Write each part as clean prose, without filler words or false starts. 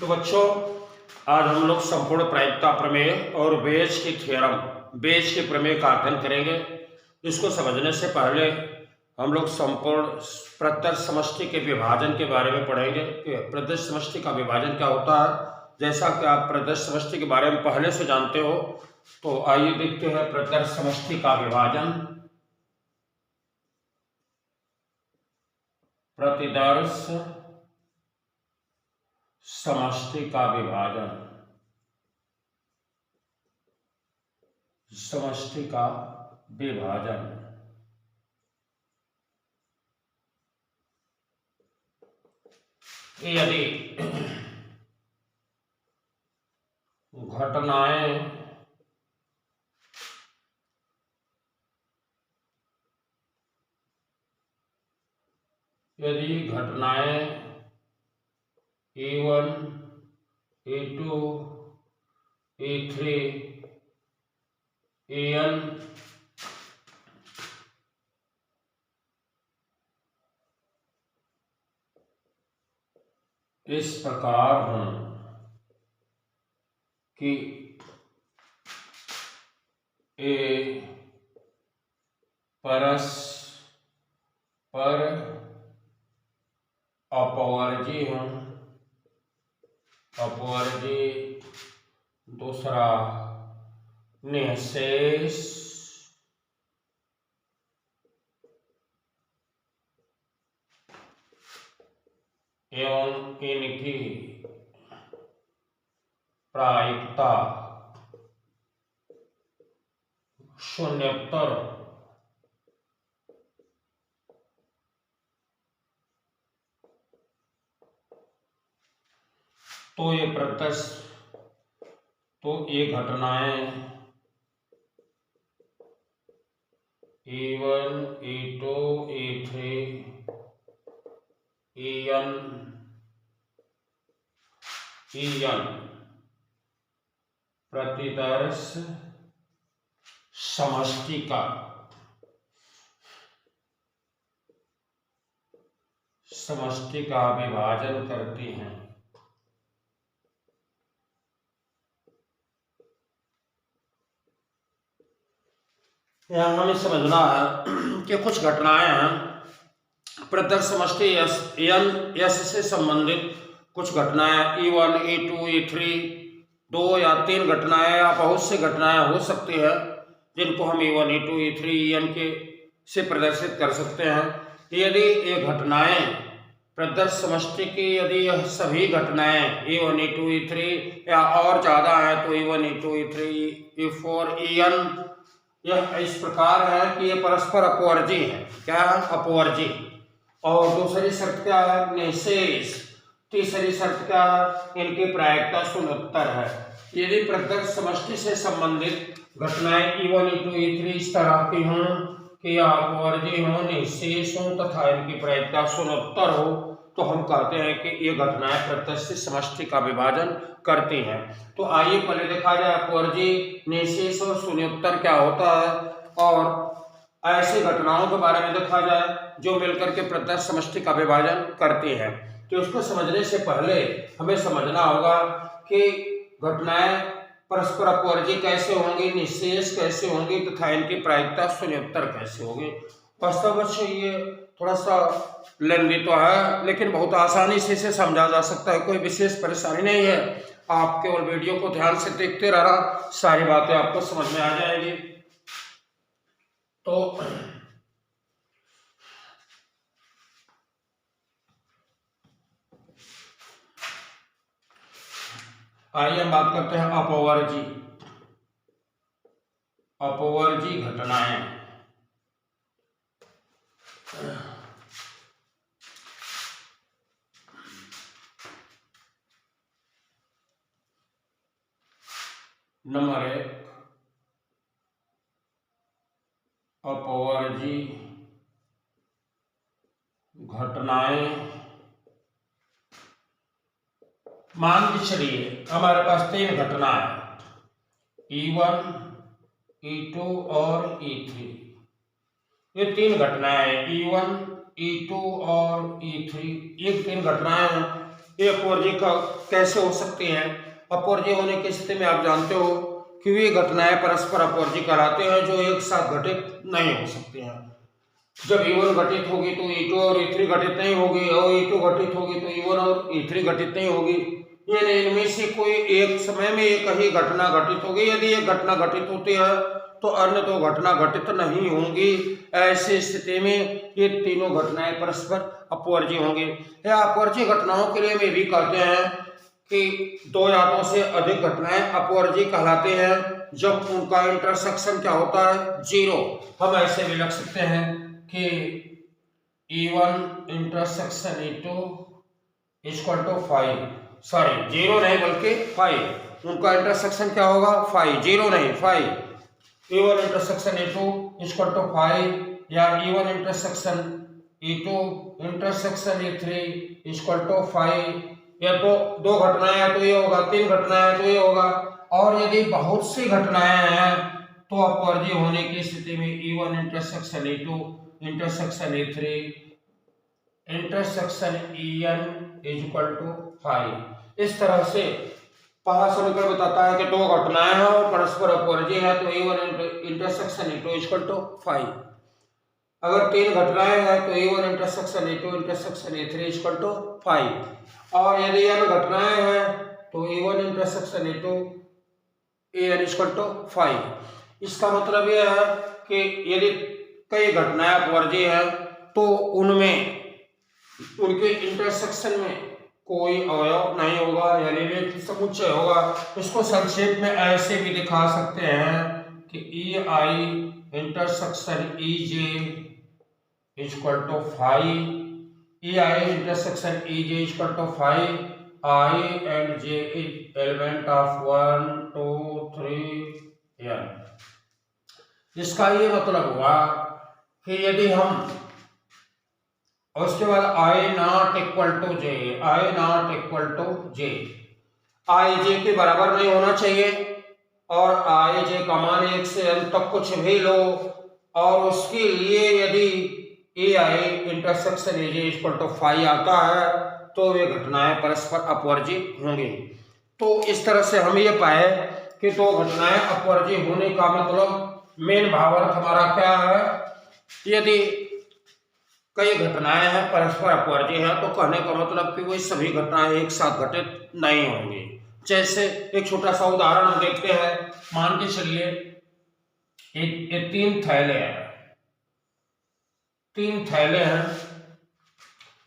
तो बच्चों, आज हम लोग संपूर्ण प्रायिकता प्रमेय और बेज की थ्योरम, बेज के प्रमेय का अध्ययन करेंगे। इसको समझने से पहले हम लोग संपूर्ण प्रत्यक्ष समष्टि के विभाजन के बारे में पढ़ेंगे कि प्रत्यक्ष समष्टि का विभाजन क्या होता है। जैसा कि आप प्रत्यक्ष समष्टि के बारे में पहले से जानते हो, तो आइए देखते हैं प्रत्यक्ष समष्टि का विभाजन। प्रतिदर्श समष्टि का विभाजन, समष्टि का विभाजन। यदि घटनाएं A1, A2, A3, AN इस प्रकार हों कि ए परस्पर अपवर्जी हों, अपवर्जी, दूसरा निःशेष, एवं इनकी प्रायिकता शून्योत्तर तो ये प्रत्यक्ष, तो ये घटनाएं A1, A2, A3, AN प्रतिदर्श समष्टि का विभाजन करती हैं। यहाँ हमें समझना है कि कुछ घटनाएं हैं प्रत्यक्ष समष्टि एस से संबंधित कुछ घटनाएं E1, E2, E3, 2 या 3 घटनाएं या बहुत से घटनाएं हो सकती है जिनको हम E1, E2, E3, EN के से प्रदर्शित कर सकते हैं। यदि ये घटनाएं प्रत्यक्ष समष्टि की, यदि यह सभी घटनाएं E1, E2, E3 या और ज़्यादा है तो E1, E2, E3, E4, EN यह इस प्रकार है कि ये परस्पर अपवर्जी है। क्या है? अपवर्जी। और दूसरी शर्त क्या है? निःशेष। तीसरी शर्त क्या है? इनकी प्रायिकता शून्योत्तर है। यदि प्रत्यक्ष समष्टि से संबंधित घटनाएं E1, E2, E3 इस तरह की हों कि अपवर्जी हों, निःशेष हों तथा इनकी प्रायिकता शून्योत्तर हो, तो हम कहते हैं कि ये घटनाएं प्रत्यक्ष समष्टि का विभाजन करती हैं। तो आइए पहले देखा जाए अपवर्जी, निःशेष और शून्योत्तर क्या होता है, और ऐसी घटनाओं के बारे में देखा जाए जो मिलकर के प्रत्यक्ष समष्टि का विभाजन करती हैं। तो इसको समझने से पहले हमें समझना होगा कि घटनाएं परस्पर अपवर्जी कैसे होंगी, निःशेष कैसे होंगी तथा इनकी प्रायिकता शून्योत्तर कैसे होगी। वास्तव में ये थोड़ा सा लेंदी तो है, लेकिन बहुत आसानी से इसे समझा जा सकता है, कोई विशेष परेशानी नहीं है। आप केवल वीडियो को ध्यान से देखते रहना, सारी बातें आपको समझ में आ जाएगी। तो आइए हम बात करते हैं अपवर्जी, अपवर्जी घटनाएं। नंबर 1, अपवर्जी घटनाएं। मान के चलिए हमारे पास 3 घटना है, E1, E2 और E3। ये 3 घटनाएं हैं, E1, E2 और E3, ये 3 घटनाएं हैं। ये अपोरजी का कैसे हो सकती हैं? अपोरजी होने की स्थिति में आप जानते हो कि वे घटनाएं परस्पर अपोरजी कहलाते हैं जो एक साथ घटित नहीं हो सकती हैं। जब E1 घटित होगी तो E2 और E3 घटित नहीं होगी, और E2 घटित होगी तो E1 और E3 घटित नहीं होगी। यानी इनमें से कोई एक समय में एक ही घटना घटित होगी। यदि एक घटना घटित होती है तो अन्य दो घटना घटित नहीं होंगी। ऐसी स्थिति में ये तीनों घटनाएं परस्पर अपवर्जी होंगी। या अपवर्जी घटनाओं के लिए वे भी कहते हैं कि दो या दो से अधिक घटनाएं अपवर्जी कहलाते हैं जब उनका इंटरसेक्शन क्या होता है? जीरो। हम ऐसे भी लिख सकते हैं कि E1 intersection E2 equal to 5, sorry zero नहीं बल्कि 5, उनका इंटरसेक्शन क्या होगा? 5, जीरो नहीं 5। E1 intersection E2 equal to 5 या E1 intersection E2 intersection E3 equal to 5, या तो दो घटनाएं हैं तो ये होगा, तीन घटनाएं हैं तो ये होगा। और यदि बहुत सी घटनाएं हैं तो अपवर्जी होने की स्थिति में E1 intersection E2 intersection E3 intersection En equal to 5। इस तरह से पहला समीकरण बताता है कि दो घटनाएं हैं और परस्पर अपवर्जी है तो E1 intersection E2 equal to 5। अगर तीन घटनाएं हैं तो E1 intersection E2 intersection E3 equal to 5। और यदि n घटनाएं हैं तो E1 intersection E2 En equal to 5। इसका मतलब यह है कि यदि कई घटनाएं अपवर्जी है तो उनमें उनके इंटरसेक्शन में कोई अवयव नहीं होगा, यानी वे समुच्चय होगा। इसको संक्षेप में ऐसे भी दिखा सकते हैं कि EI intersection EJ equal to 5, EI intersection EJ equal to 5, I and J is element of 1, 2, 3 n। इसका ये मतलब हुआ कि यदि हम उसके बाद I not equal to J, I not equal to J, I J के बराबर नहीं होना चाहिए और I J का मान 1 से n तक कुछ भी लो, और उसके लिए यदि AI intersection AJ equal to 5 आता है तो वे घटनाएं परस्पर अपवर्जी होंगी। तो इस तरह से हम ये पाए कि दो घटनाएं अपवर्जी होने का मतलब मेन भावार्थ हमारा क्या है? यदि कई घटनाएं हैं परस्पर अपवर्जी हैं तो कहने का मतलब कि वो सभी घटनाएं एक साथ घटित नहीं होंगी। जैसे एक छोटा सा उदाहरण हम देखते हैं। मान के चलिए ये तीन थैले हैं,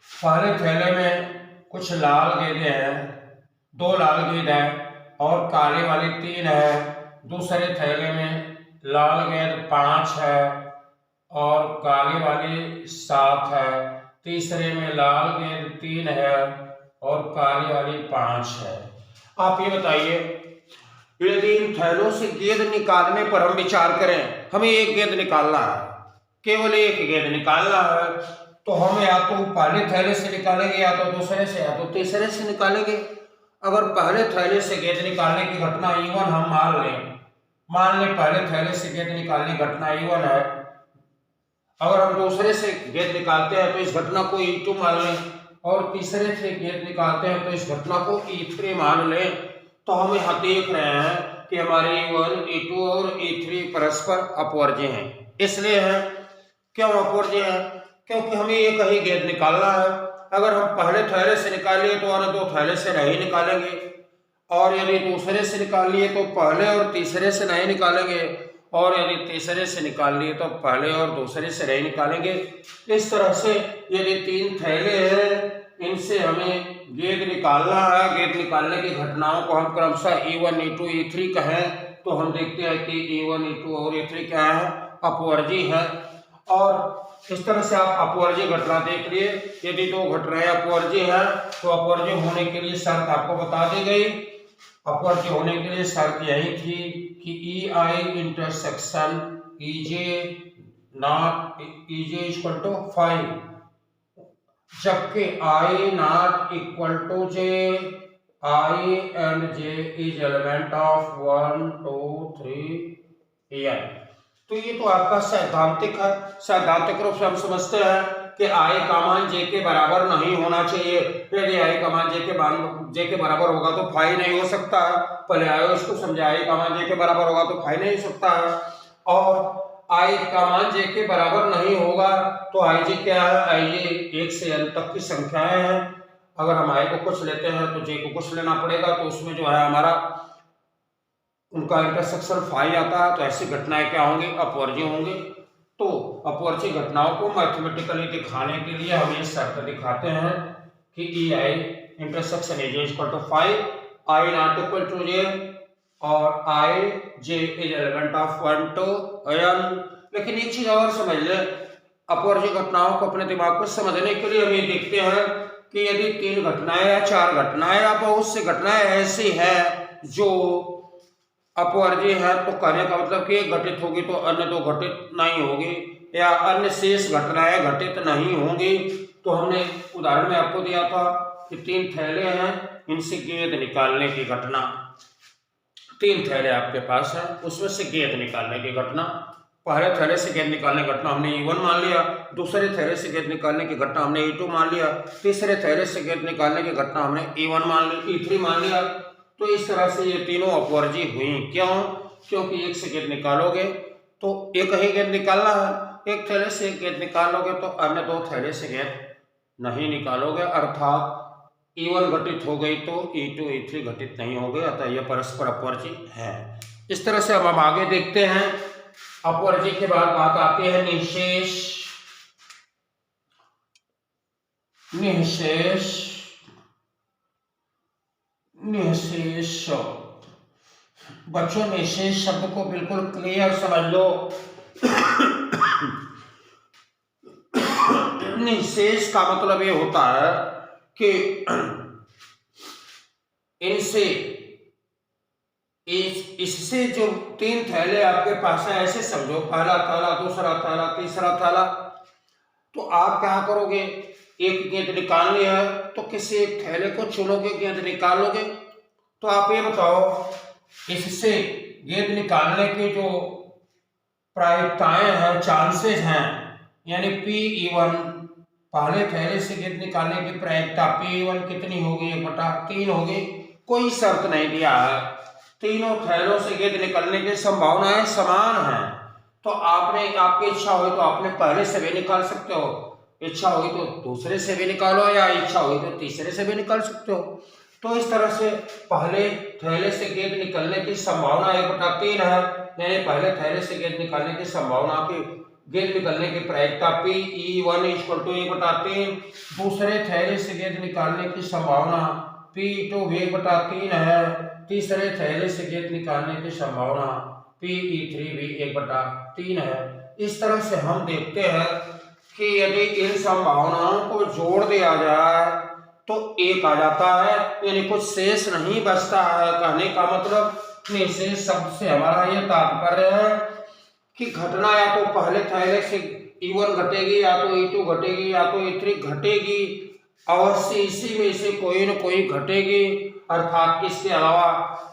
पहले थैले में कुछ लाल गेंदें हैं, दो लाल गेंद है और काले वाली 3 है। दूसरे थैले में लाल गेंद 5 है और काली वाली 7 है। तीसरे में लाल गेंद 3 है और काली वाली 5 है। आप ये बताइए, यदि इन थैलों से गेंद निकालने पर हम विचार करें, हमें एक गेंद निकालना है, केवल एक गेंद निकालना है, तो हम या तो पहले थैले से निकालेंगे या तो दूसरे से या तो तीसरे से निकालेंगे। अगर पहले थैले से गेंद निकालने की घटना E1 हम मान लें पहले थैले से गेंद निकालने की घटना E1 है। अगर हम दूसरे से गेंद निकालते हैं तो इस घटना को E2 मान लें, और तीसरे से गेंद निकालते हैं तो इस घटना को E3 मान लें, तो हम यहाँ देख रहे हैं कि हमारे E1, E2 और E3 परस्पर अपवर्जी हैं। इसलिए है क्यों अपवर्जी हैं? क्योंकि हमें एक ही गेंद निकालना है। अगर हम पहले थैले से निकाल लिए तो अन्य दो थैले से नहीं निकालेंगे, और यदि दूसरे से निकाल लिए तो पहले और तीसरे से नहीं निकालेंगे, और यदि तीसरे से निकाल लिए तो पहले और दूसरे से नहीं निकालेंगे। इस तरह से यदि 3 थैले हैं, इनसे हमें गेंद निकालना है। गेंद निकालने की घटनाओं को हम क्रमशः E1, E2, E3 कहें, तो हम देखते हैं कि E1, E2 और E3 क्या है? अपवर्जी है। और इस तरह से आप अपवर्जी घटना देख लिए। यदि दो घटनाएं अपवर्जी हैं तो अपवर्जी होने के लिए शर्त आपको बता दी गई। अपवर्जी होने के लिए शर्त यही थी कि EI intersection EJ equal to 5, जबकि I not equal to J, I and J is element of 1, 2, 3 n। तो ये तो आपका सैद्धांतिक है। सैद्धांतिक रूप से हम समझते हैं कि आई का मान जे के बराबर नहीं होना चाहिए। यदि आई का मान जे के बराबर होगा तो फाई नहीं हो सकता है। पहले आयो इसको समझे, आई का मान जे के बराबर होगा तो फाई नहीं हो सकता है। और आई का मान जे के बराबर नहीं होगा तो आई जे क्या है, आई जे 1 से n तक की संख्याएं हैं। अगर हम आई को कुछ लेते हैं तो जे को कुछ लेना पड़ेगा, तो उसमें जो है हमारा उनका इंटरसेक्शन फाई आता है। तो ऐसी घटनाएं क्या होंगी, अपवर्जी होंगी। तो अपवर्जी घटनाओं को मैथमेटिकली दिखाने के लिए हम ये शर्त दिखाते हैं कि E i intersection A j equal to phi, i not equal to j और i j is element of 1 to n। लेकिन एक चीज और समझ ले, अपवर्जी घटनाओं को अपने दिमाग को समझने के लिए हम ये देखते हैं कि यदि 3 घटनाएं या 4 घटनाएं या बहुत सी घटनाएं ऐसी हैं जो अपवर्जी है, तो कहने का मतलब कि एक घटित होगी तो अन्य 2 घटित नहीं होगी, या अन्य शेष घटनाएं घटित नहीं होंगी। तो हमने उदाहरण में आपको दिया था कि 3 थैले हैं, इनसे गेंद निकालने की घटना। 3 थैले आपके पास है, उसमें से गेंद निकालने की घटना। पहले थैले से गेंद निकालने की घटना हमने E1 मान लिया, दूसरे थैले से गेंद निकालने की घटना हमने E2 मान लिया, तीसरे थैले से गेंद निकालने की घटना हमने E1 मान ली, E3 मान लिया। तो इस तरह से ये तीनों अपवर्जी हुई। क्यों? क्योंकि एक से गेंद निकालोगे तो एक ही गेंद निकालना है, एक थैले से एक गेंद निकालोगे तो अन्य 2 थैले से गेंद नहीं निकालोगे, अर्थात E1 घटित हो गई तो E2 E3 घटित नहीं हो गए, अतः यह परस्पर अपवर्जी है। इस तरह से हम आगे देखते हैं। अपवर्जी के बाद बात आती है निःशेष। निःशेष बच्चों, निःशेष शब्द को बिल्कुल क्लियर समझ लो। निःशेष का मतलब ये होता है कि इनसे इससे जो 3 थैले आपके पास है, ऐसे समझो, पहला थैला, दूसरा थैला, तीसरा थैला। तो आप क्या करोगे, एक गेंद निकालनी है तो किसी एक थैले को चुनोगे, गेंद निकालोगे। तो आप ये बताओ, इससे गेंद निकालने की जो प्रायिकताएं हैं, चांसेस हैं, यानी P1 पहले थैले से गेंद निकालने की प्रायिकता P1 कितनी होगी, 1/3 होगी। कोई शर्त नहीं दिया है, तीनों थैलों से गेंद निकलने की संभावनाएं समान हैं। तो आपकी इच्छा हो तो आपने पहले से भी निकाल सकते हो, इच्छा हुई तो दूसरे से भी निकालो, या इच्छा हुई तो तीसरे से भी निकाल सकते हो। तो इस तरह से पहले थैले से गेंद निकलने की संभावना 1/3 है, यानी पहले थैले से गेंद निकालने की संभावना की गेंद निकलने की प्रायिकता P1 = 1/3। दूसरे थैले से गेंद निकालने की संभावना P2 भी 1/3 है। तीसरे थैले से गेंद निकालने की संभावना P3 भी 1/3 है। इस तरह से हम देखते हैं कि यदि इन संभावनाओं को जोड़ दिया जाए तो 1 आ जाता है, यानी कुछ शेष नहीं बचता है। कहने का मतलब निःशेष शब्द से हमारा यह तात्पर्य है कि घटना या तो पहले थैले से E1 घटेगी, या तो E2 घटेगी, या तो E3 घटेगी, अवश्य इसी में से कोई न कोई घटेगी। अर्थात इसके अलावा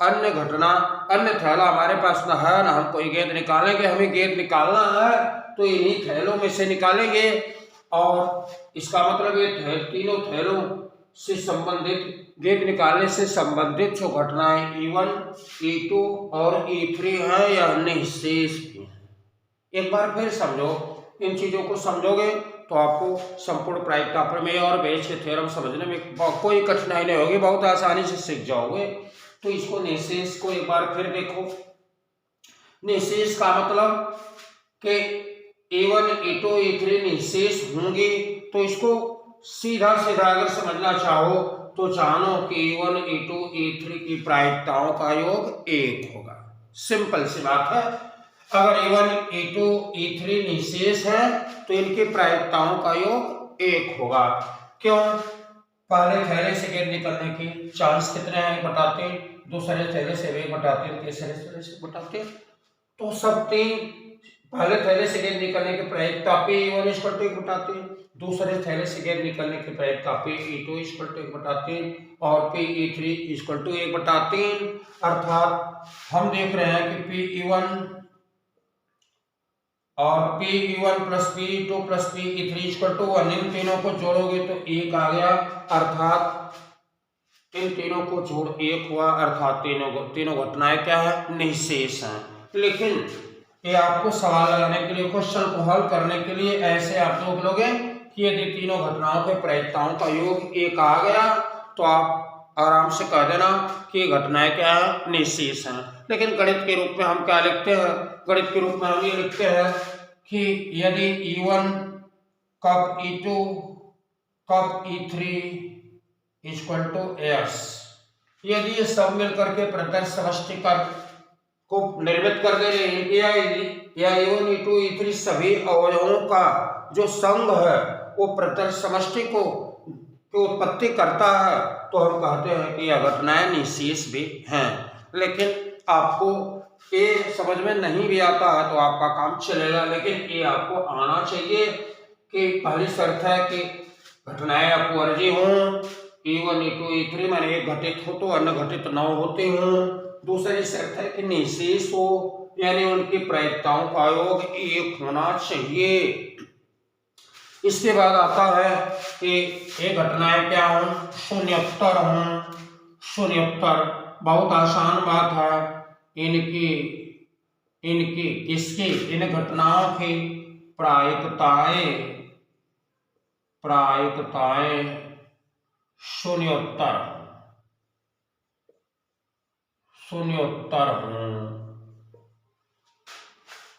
अन्य घटना, अन्य थैला हमारे पास न है, न हम कोई गेंद निकालेंगे। हमें गेंद निकालना है तो इन्हीं थैलों में से निकालेंगे। और इसका मतलब ये तीनों थैलों से संबंधित, गेंद निकालने से संबंधित जो घटनाएं E1, E2 और E3 हैं, यह निःशेष भी हैं। एक बार फिर समझो, इन चीजों को समझोगे तो आपको संपूर्ण प्रायिकता प्रमेय और बेज के थ्योरम समझने में कोई कठिनाई नहीं होगी, बहुत आसानी से सीख जाओगे। तो इसको निःशेष को एक बार फिर देखो। निःशेष का मतलब कि A1, A2, A3 निःशेष होंगे। तो इसको सीधा सीधा अगर समझना चाहो तो जानो कि A1, A2, A3 की प्रायिकताओं का योग 1 होगा। सिंपल सी बात है। अगर A1, A2, A3 निःशेष है तो इनकी प्रायिकताओं का योग 1 होगा। क्यों? पहले थैले से गेंद निकलने की चांस कितने हैं, 1/3, दूसरे थैले से भी 1/3, तीसरे थैले से 1/3। तो सब 3 पहले थैले से गेंद निकलने की प्रायिकता P1 = 1/3, दूसरे थैले से गेंद निकलने की प्रायिकता P2 = 1/3 और P3 = 1/3। अर्थात हम देख रहे हैं कि P1 और P_E1 plus P_E2 plus P_E3 equal to 1, इन तीनों को जोड़ोगे तो 1 आ गया, अर्थात इन तीनों को जोड़ 1 हुआ, अर्थात तीनों घटनाएं क्या है, निःशेष हैं। लेकिन ये आपको सवाल लगाने के लिए, क्वेश्चन को हल करने के लिए ऐसे आप लोग लोगे कि यदि तीनों घटनाओं के प्रायिकताओं का योग 1 आ गया तो आप आराम से कह देना कि घटनाएं क्या है, निःशेष हैं। लेकिन गणित के रूप में हम क्या लिखते हैं, गणित के रूप में हम ये लिखते हैं कि यदि E1 कब E2 कब E3 इक्वल टू S, यदि ये सब मिलकर के प्रत्यक्ष समष्टि को निर्मित कर दे रहे हैं या E1 E2 E3 सभी अवयवों का जो संघ है वो प्रत्यक्ष समष्टि को उत्पत्ति करता है, तो हम कहते हैं कि यह घटनाएं निःशेष भी हैं। लेकिन आपको ये समझ में नहीं भी आता है तो आपका काम चलेगा, लेकिन ये आपको आना चाहिए कि पहली शर्त है कि घटनाएं अपवर्जी हों, E1 E2 E3 माने एक घटित हो तो अन्य घटित न होते हों। दूसरी शर्त है कि निःशेष हो, यानी उनकी प्रायिकताओं का योग 1 होना चाहिए। इसके बाद आता है कि ये घटनाएं क्या हों, शून्योत्तर हों। शून्योत्तर बहुत आसान बात है, इनकी किसकी, इन घटनाओं की प्रायिकताएं शून्योत्तर हों।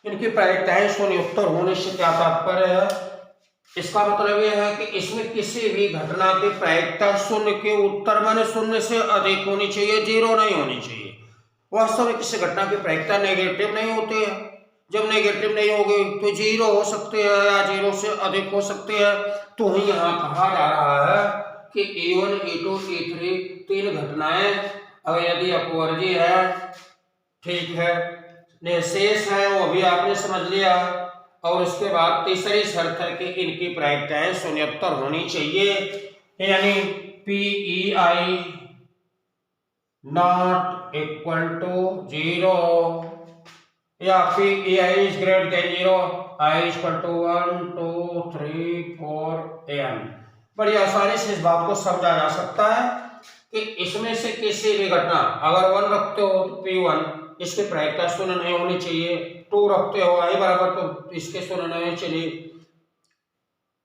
इनकी प्रायिकताएं शून्योत्तर होने से क्या तात्पर्य है, इसका मतलब यह है कि इसमें किसी भी घटना की प्रायिकता शून्य के उत्तर माने शून्य से अधिक होनी चाहिए, 0 नहीं होनी चाहिए। वास्तव में किसी घटना की प्रायिकता नेगेटिव नहीं होती है। जब नेगेटिव नहीं होगी तो 0 हो सकते हैं या 0 से अधिक हो सकते हैं। तो ही यहाँ कहा जा रहा है कि E1 E2 E3 तीन घटनाएं अगर यदि अपवर्जी है, ठीक है, निःशेष है, वो भी आपने समझ लिया। और उसके बाद तीसरी शर्त है कि इनकी प्रायिकताएं शून्योत्तर होनी चाहिए, यानी PEI नॉट इक्वल टू 0 या PEI is greater than 0, I equal to 1 2 3 4 n। बड़ी आसानी से इस बात को समझा जा सकता है कि इसमें से किसी भी घटना अगर 1 रखते हो तो P1 इसकी प्रायिकता शून्य नहीं होनी चाहिए, 2 रखते हो I बराबर तो इसके शून्य नहीं चाहिए,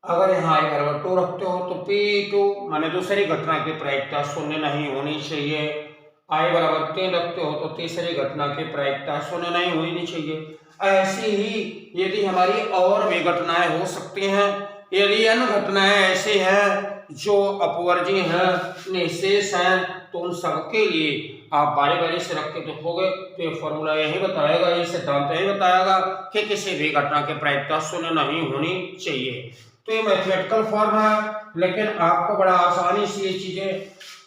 अगर यहाँ I बराबर 2 रखते हो तो P2 माने दूसरी घटना की प्रायिकता शून्य नहीं होनी चाहिए, I बराबर 3 रखते हो तो तीसरी घटना की प्रायिकता शून्य नहीं होनी चाहिए। ऐसी ही यदि हमारी और भी घटनाएं हो सकती हैं, यदि अन्य घटनाएं ऐसी हैं जो अपवर्जी हैं, निःशेष हैं, तो उन सबके लिए आप बारी बारी से रख के देखोगे तो ये फॉर्मूला यही बताएगा, ये सिद्धांत यही बताएगा कि किसी भी घटना की प्रायिकता शून्य नहीं होनी चाहिए। तो ये मैथमेटिकल फॉर्म है, लेकिन आपको बड़ा आसानी से ये चीजें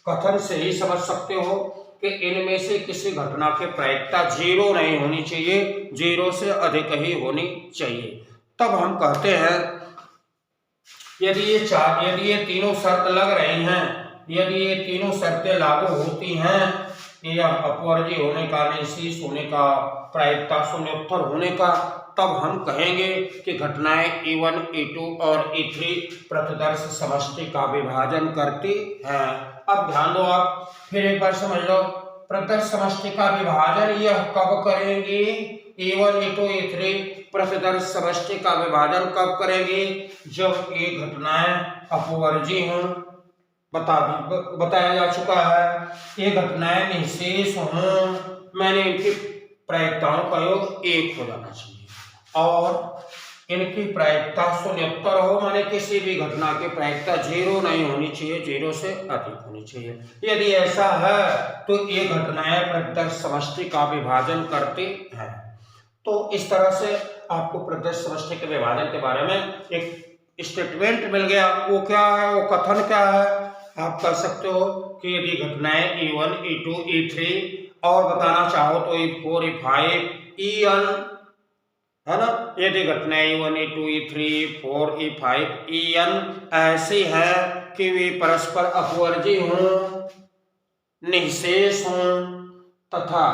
कथन से ही समझ सकते हो कि इनमें से किसी घटना की प्रायिकता 0 नहीं होनी चाहिए, 0 से अधिक ही होनी चाहिए। तब हम कहते हैं यदि ये तीनों शर्त लग रही हैं, यदि ये तीनों शर्तें लागू होती हैं, या अपवर्जी होने का, निःशेष होने का, प्रायिकता शून्योत्तर होने का, तब हम कहेंगे कि घटनाएं E1 E2 और E3 प्रतिदर्श समष्टि का विभाजन करती हैं। अब ध्यान दो, आप फिर एक बार समझ लो, प्रतिदर्श समष्टि का विभाजन यह कब करेंगे, E1 E2 E3 प्रतिदर्श समष्टि का विभाजन कब करेंगे, जब ये घटनाएं अपवर्जी हों। बताया जा चुका है, ये घटनाएं निःशेष हों, मैंने इनकी प्रायिकताओं का योग 1 हो जाना चाहिए, और इनकी प्रायिकता शून्योत्तर हो, माने किसी भी घटना की प्रायिकता 0 नहीं होनी चाहिए, 0 से अधिक होनी चाहिए। यदि ऐसा है तो ये घटनाएं प्रतिदर्श समष्टि का विभाजन करती हैं। तो इस तरह से आपको प्रतिदर्श समष्टि के विभाजन के बारे में एक स्टेटमेंट मिल गया। वो क्या है, वो कथन क्या है, आप कर सकते हो कि यदि घटनाएं E1 E2 E3 और बताना चाहो तो E4 E5 En, है ना, यदि घटनाएं E1 E2 E3 E4 E5 En ऐसी है कि वे परस्पर अपवर्जी हों, निःशेष हों तथा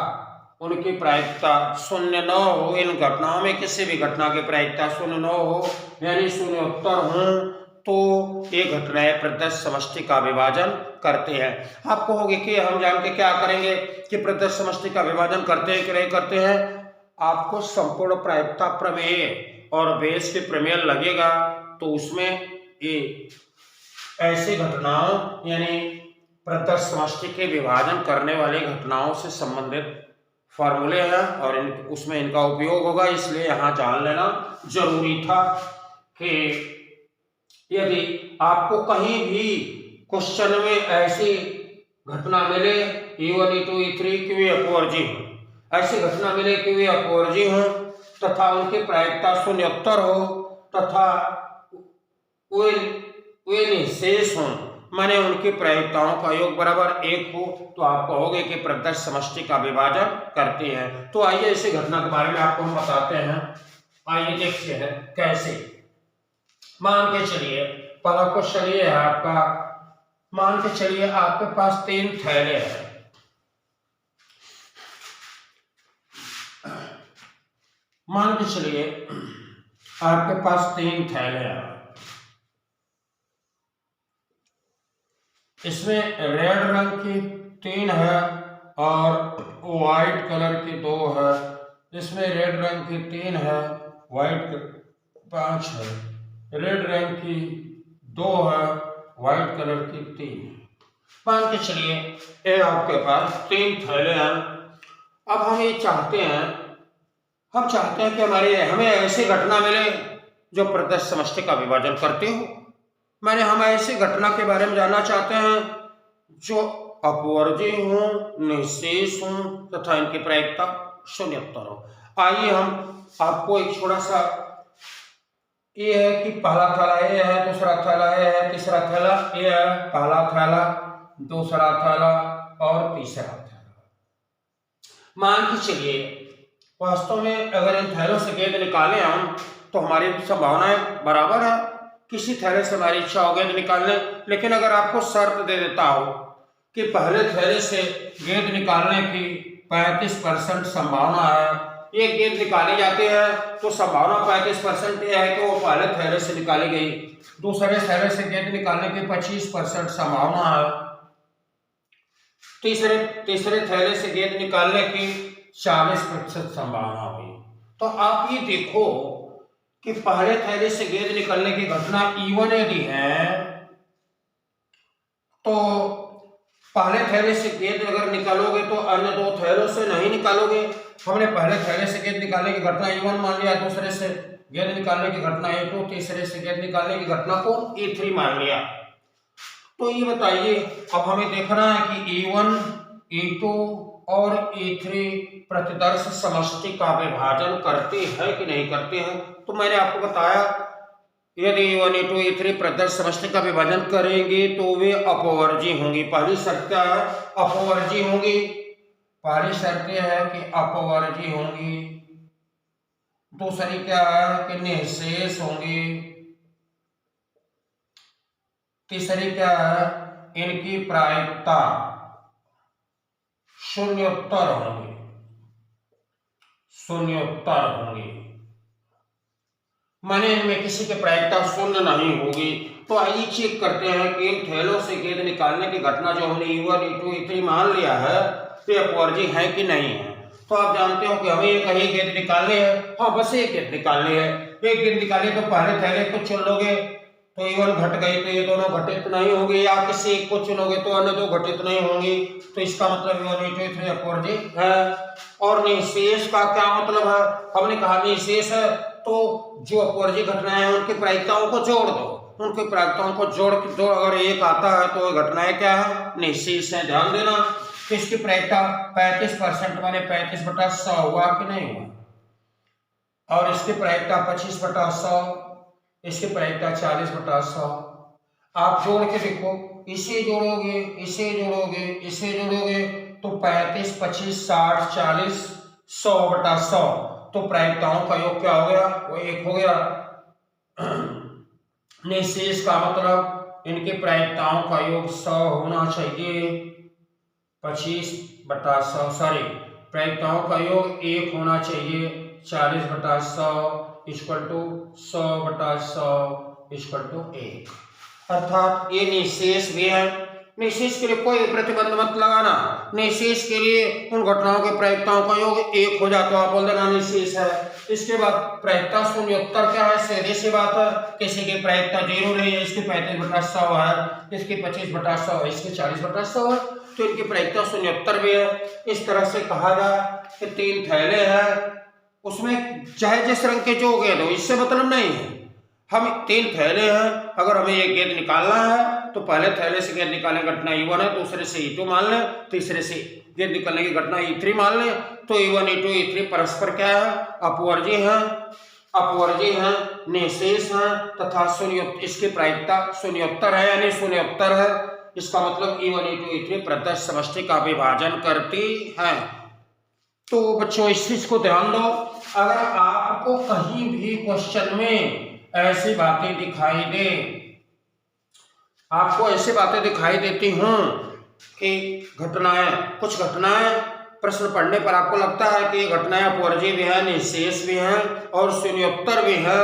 उनकी प्रायिकता शून्य न हो, इन घटनाओं में किसी भी घटना की प्रायिकता शून्य न हो यानी शून्योत्तर हो, तो ये घटनाएं प्रदत्त समष्टि का विभाजन करते हैं। आप कहोगे कि हम जान के क्या करेंगे कि प्रदत्त समष्टि का विभाजन करते हैं कि नहीं करते हैं। आपको संपूर्ण प्रायिकता प्रमेय और बेस के प्रमेय लगेगा तो उसमें ये ऐसी घटनाओं यानी प्रदत्त समष्टि के विभाजन करने वाली घटनाओं से संबंधित फॉर्मूले हैं और उसमें इनका उपयोग होगा, इसलिए यहाँ जान लेना जरूरी था कि यदि आपको कहीं भी क्वेश्चन में ऐसी घटना मिले E1 E2 E3 कि वे अपवर्जी हो, ऐसी घटना मिले कि वे अपवर्जी हो तथा उनकी प्रायिकता शून्योत्तर हो तथा वे निःशेष हों, माने उनकी प्रायिकताओं का योग बराबर 1 हो, तो आप कहोगे कि प्रदत्त समष्टि का विभाजन करते हैं। तो आइए इसी घटना के बारे में आपको हम बताते हैं। आइए देखते हैं कैसे। मान के चलिए पहला क्वेश्चन ये है आपका, मान के चलिए आपके पास 3 थैले हैं। मान के चलिए आपके पास 3 थैले हैं, इसमें रेड रंग की 3 है और व्हाइट कलर की 2 है। इसमें रेड रंग की 3 है, व्हाइट 5 है, रेड रंग की 2 है, व्हाइट कलर की 3 है। मान के चलिए ये आपके पास 3 थैले हैं। अब हम ये चाहते हैं, हम चाहते हैं कि हमें ऐसी घटना मिले जो प्रदत्त समष्टि का विभाजन करती हो। मैंने हम ऐसी घटना के बारे में जानना चाहते हैं जो अपवर्जी हो, निःशेष हो तथा इनकी प्रायिकता शून्योत्तर हो। आइए हम आपको एक छोटा सा ये है कि पहला थैला ये है, दूसरा थैला ये है, तीसरा थैला ये है, पहला थैला, दूसरा थैला और तीसरा थैला। मान के चलिए वास्तव में अगर इन थैलों से गेंद निकालें हम तो हमारी संभावनाएं बराबर है, किसी थैले से हमारी इच्छा हो गेंद निकालने। लेकिन अगर आपको शर्त दे देता हो कि पहले थैले से गेंद निकालने की 35% संभावना है, ये गेंद निकाली जाती है तो संभावना 35% यह है कि वो पहले थैले से निकाली गई। दूसरे थैले से गेंद निकालने की 25% संभावना है, तीसरे थैले से गेंद निकालने की 40% संभावना हुई। तो आप ये देखो कि पहले थैले से गेंद निकलने की घटना E1 यदि है तो पहले थैले से गेंद अगर निकालोगे तो अन्य 2 थैलों से नहीं निकालोगे। हमने पहले थैले से गेंद निकालने की घटना E1 मान लिया, दूसरे से गेंद निकालने की घटना E2, तीसरे से गेंद निकालने की घटना को E3 मान लिया। तो ये बताइए अब हमें देखना है कि E1, E2 और E3 प्रतिदर्श समष्टि का विभाजन करते हैं कि नहीं करते हैं। तो मैंने आपको बताया यदि E1, E2, E3 प्रदर्श समष्टि का विभाजन करेंगे तो वे अपवर्जी होंगी। पहली शर्त क्या है? अपवर्जी होंगी। पहली शर्त यह है कि अपवर्जी होंगी। दूसरी क्या है कि निःशेष होंगी। तीसरी क्या है? इनकी प्रायिकता शून्योत्तर होंगी। शून्योत्तर होंगी माने इनमें किसी की प्रायिकता शून्य नहीं होगी। तो आइए चेक करते हैं कि इन थैलों से गेंद निकालने की घटना जो हमने E1, E2, E3 मान लिया है वे अपवर्जी है कि नहीं है। तो आप जानते हो कि हमें एक ही गेंद निकालनी है। हाँ, बस एक गेंद निकालनी है। एक गेंद निकाली तो पहले थैले को चुन लोगे तो E1 घट गई तो ये दोनों घटित नहीं होंगे, या किसी एक को चुनोगे तो अन्य 2 घटित नहीं होंगी। तो इसका मतलब E1, E2, E3 अपवर्जी है। और निःशेष का क्या मतलब है? हमने कहा निःशेष है तो जो अपवर्जी घटनाएं हैं उनकी प्रायिकताओं को जोड़ दो। उनकी प्रायिकताओं को जोड़ अगर एक आता है तो घटनाएं क्या है? निःशेष है। ध्यान देना कि इसकी प्रायिकता 35% माने 35/100 हुआ कि नहीं हुआ, और इसकी प्रायिकता 25/100, इसकी प्रायिकता 40/100। आप जोड़ के देखो, इसे जोड़ोगे, इसे जोड़ोगे, इसे जोड़ोगे तो 35, 25, 60, 40, 100/100। तो प्रायिकताओं का योग क्या हो गया? वो 1 हो गया। निःशेष का मतलब इनकी प्रायिकताओं का योग 100 होना चाहिए। 25/100 सॉरी प्रायिकताओं का योग 1 होना चाहिए। 40/100 इक्वल टू 100/100 इक्वल टू 1। अर्थात ये निःशेष भी है। निःशेष के लिए कोई प्रतिबंध मत लगाना। निःशेष के लिए उन घटनाओं के प्रायिकताओं का योग 1 हो जाता तो आप बोल देना निःशेष है। इसके बाद प्रायिकता शून्योत्तर क्या है, सीधी सी बात है, किसी की प्रायिकता 0 नहीं है, इसकी 35/100 है, इसकी 25/100 है, इसकी 40/100 है, तो इनकी प्रायिकता शून्योत्तर भी है। इस तरह से कहा जाए कि 3 थैले हैं, उसमें चाहे जिस रंग के जो गेंद हो, इससे मतलब नहीं है। हम 3 थैले हैं, अगर हमें ये गेंद निकालना है तो पहले थैले से गेंद निकालने की घटना E1 है, दूसरे से E2 मान लें, तीसरे से गेंद निकालने की घटना E3 मान लें, तो E1 E2 E3 परस्पर क्या है, अपवर्जी हैं, निःशेष हैं तथा शून्योत्तर, इसकी प्रायिकता शून्योत्तर है यानी शून्योत्तर है। इसका मतलब E1 E2 E3 प्रत्यक्ष समष्टि का विभाजन करती है। तो बच्चों इस चीज को ध्यान दो। अगर आपको कहीं भी क्वेश्चन में ऐसी बातें दिखाई दे, आपको ऐसी बातें दिखाई देती हूं कि कुछ घटनाएं प्रश्न पढ़ने पर आपको लगता है कि ये घटनाएं अपवर्जी भी है, निःशेष भी है और शून्योत्तर भी है,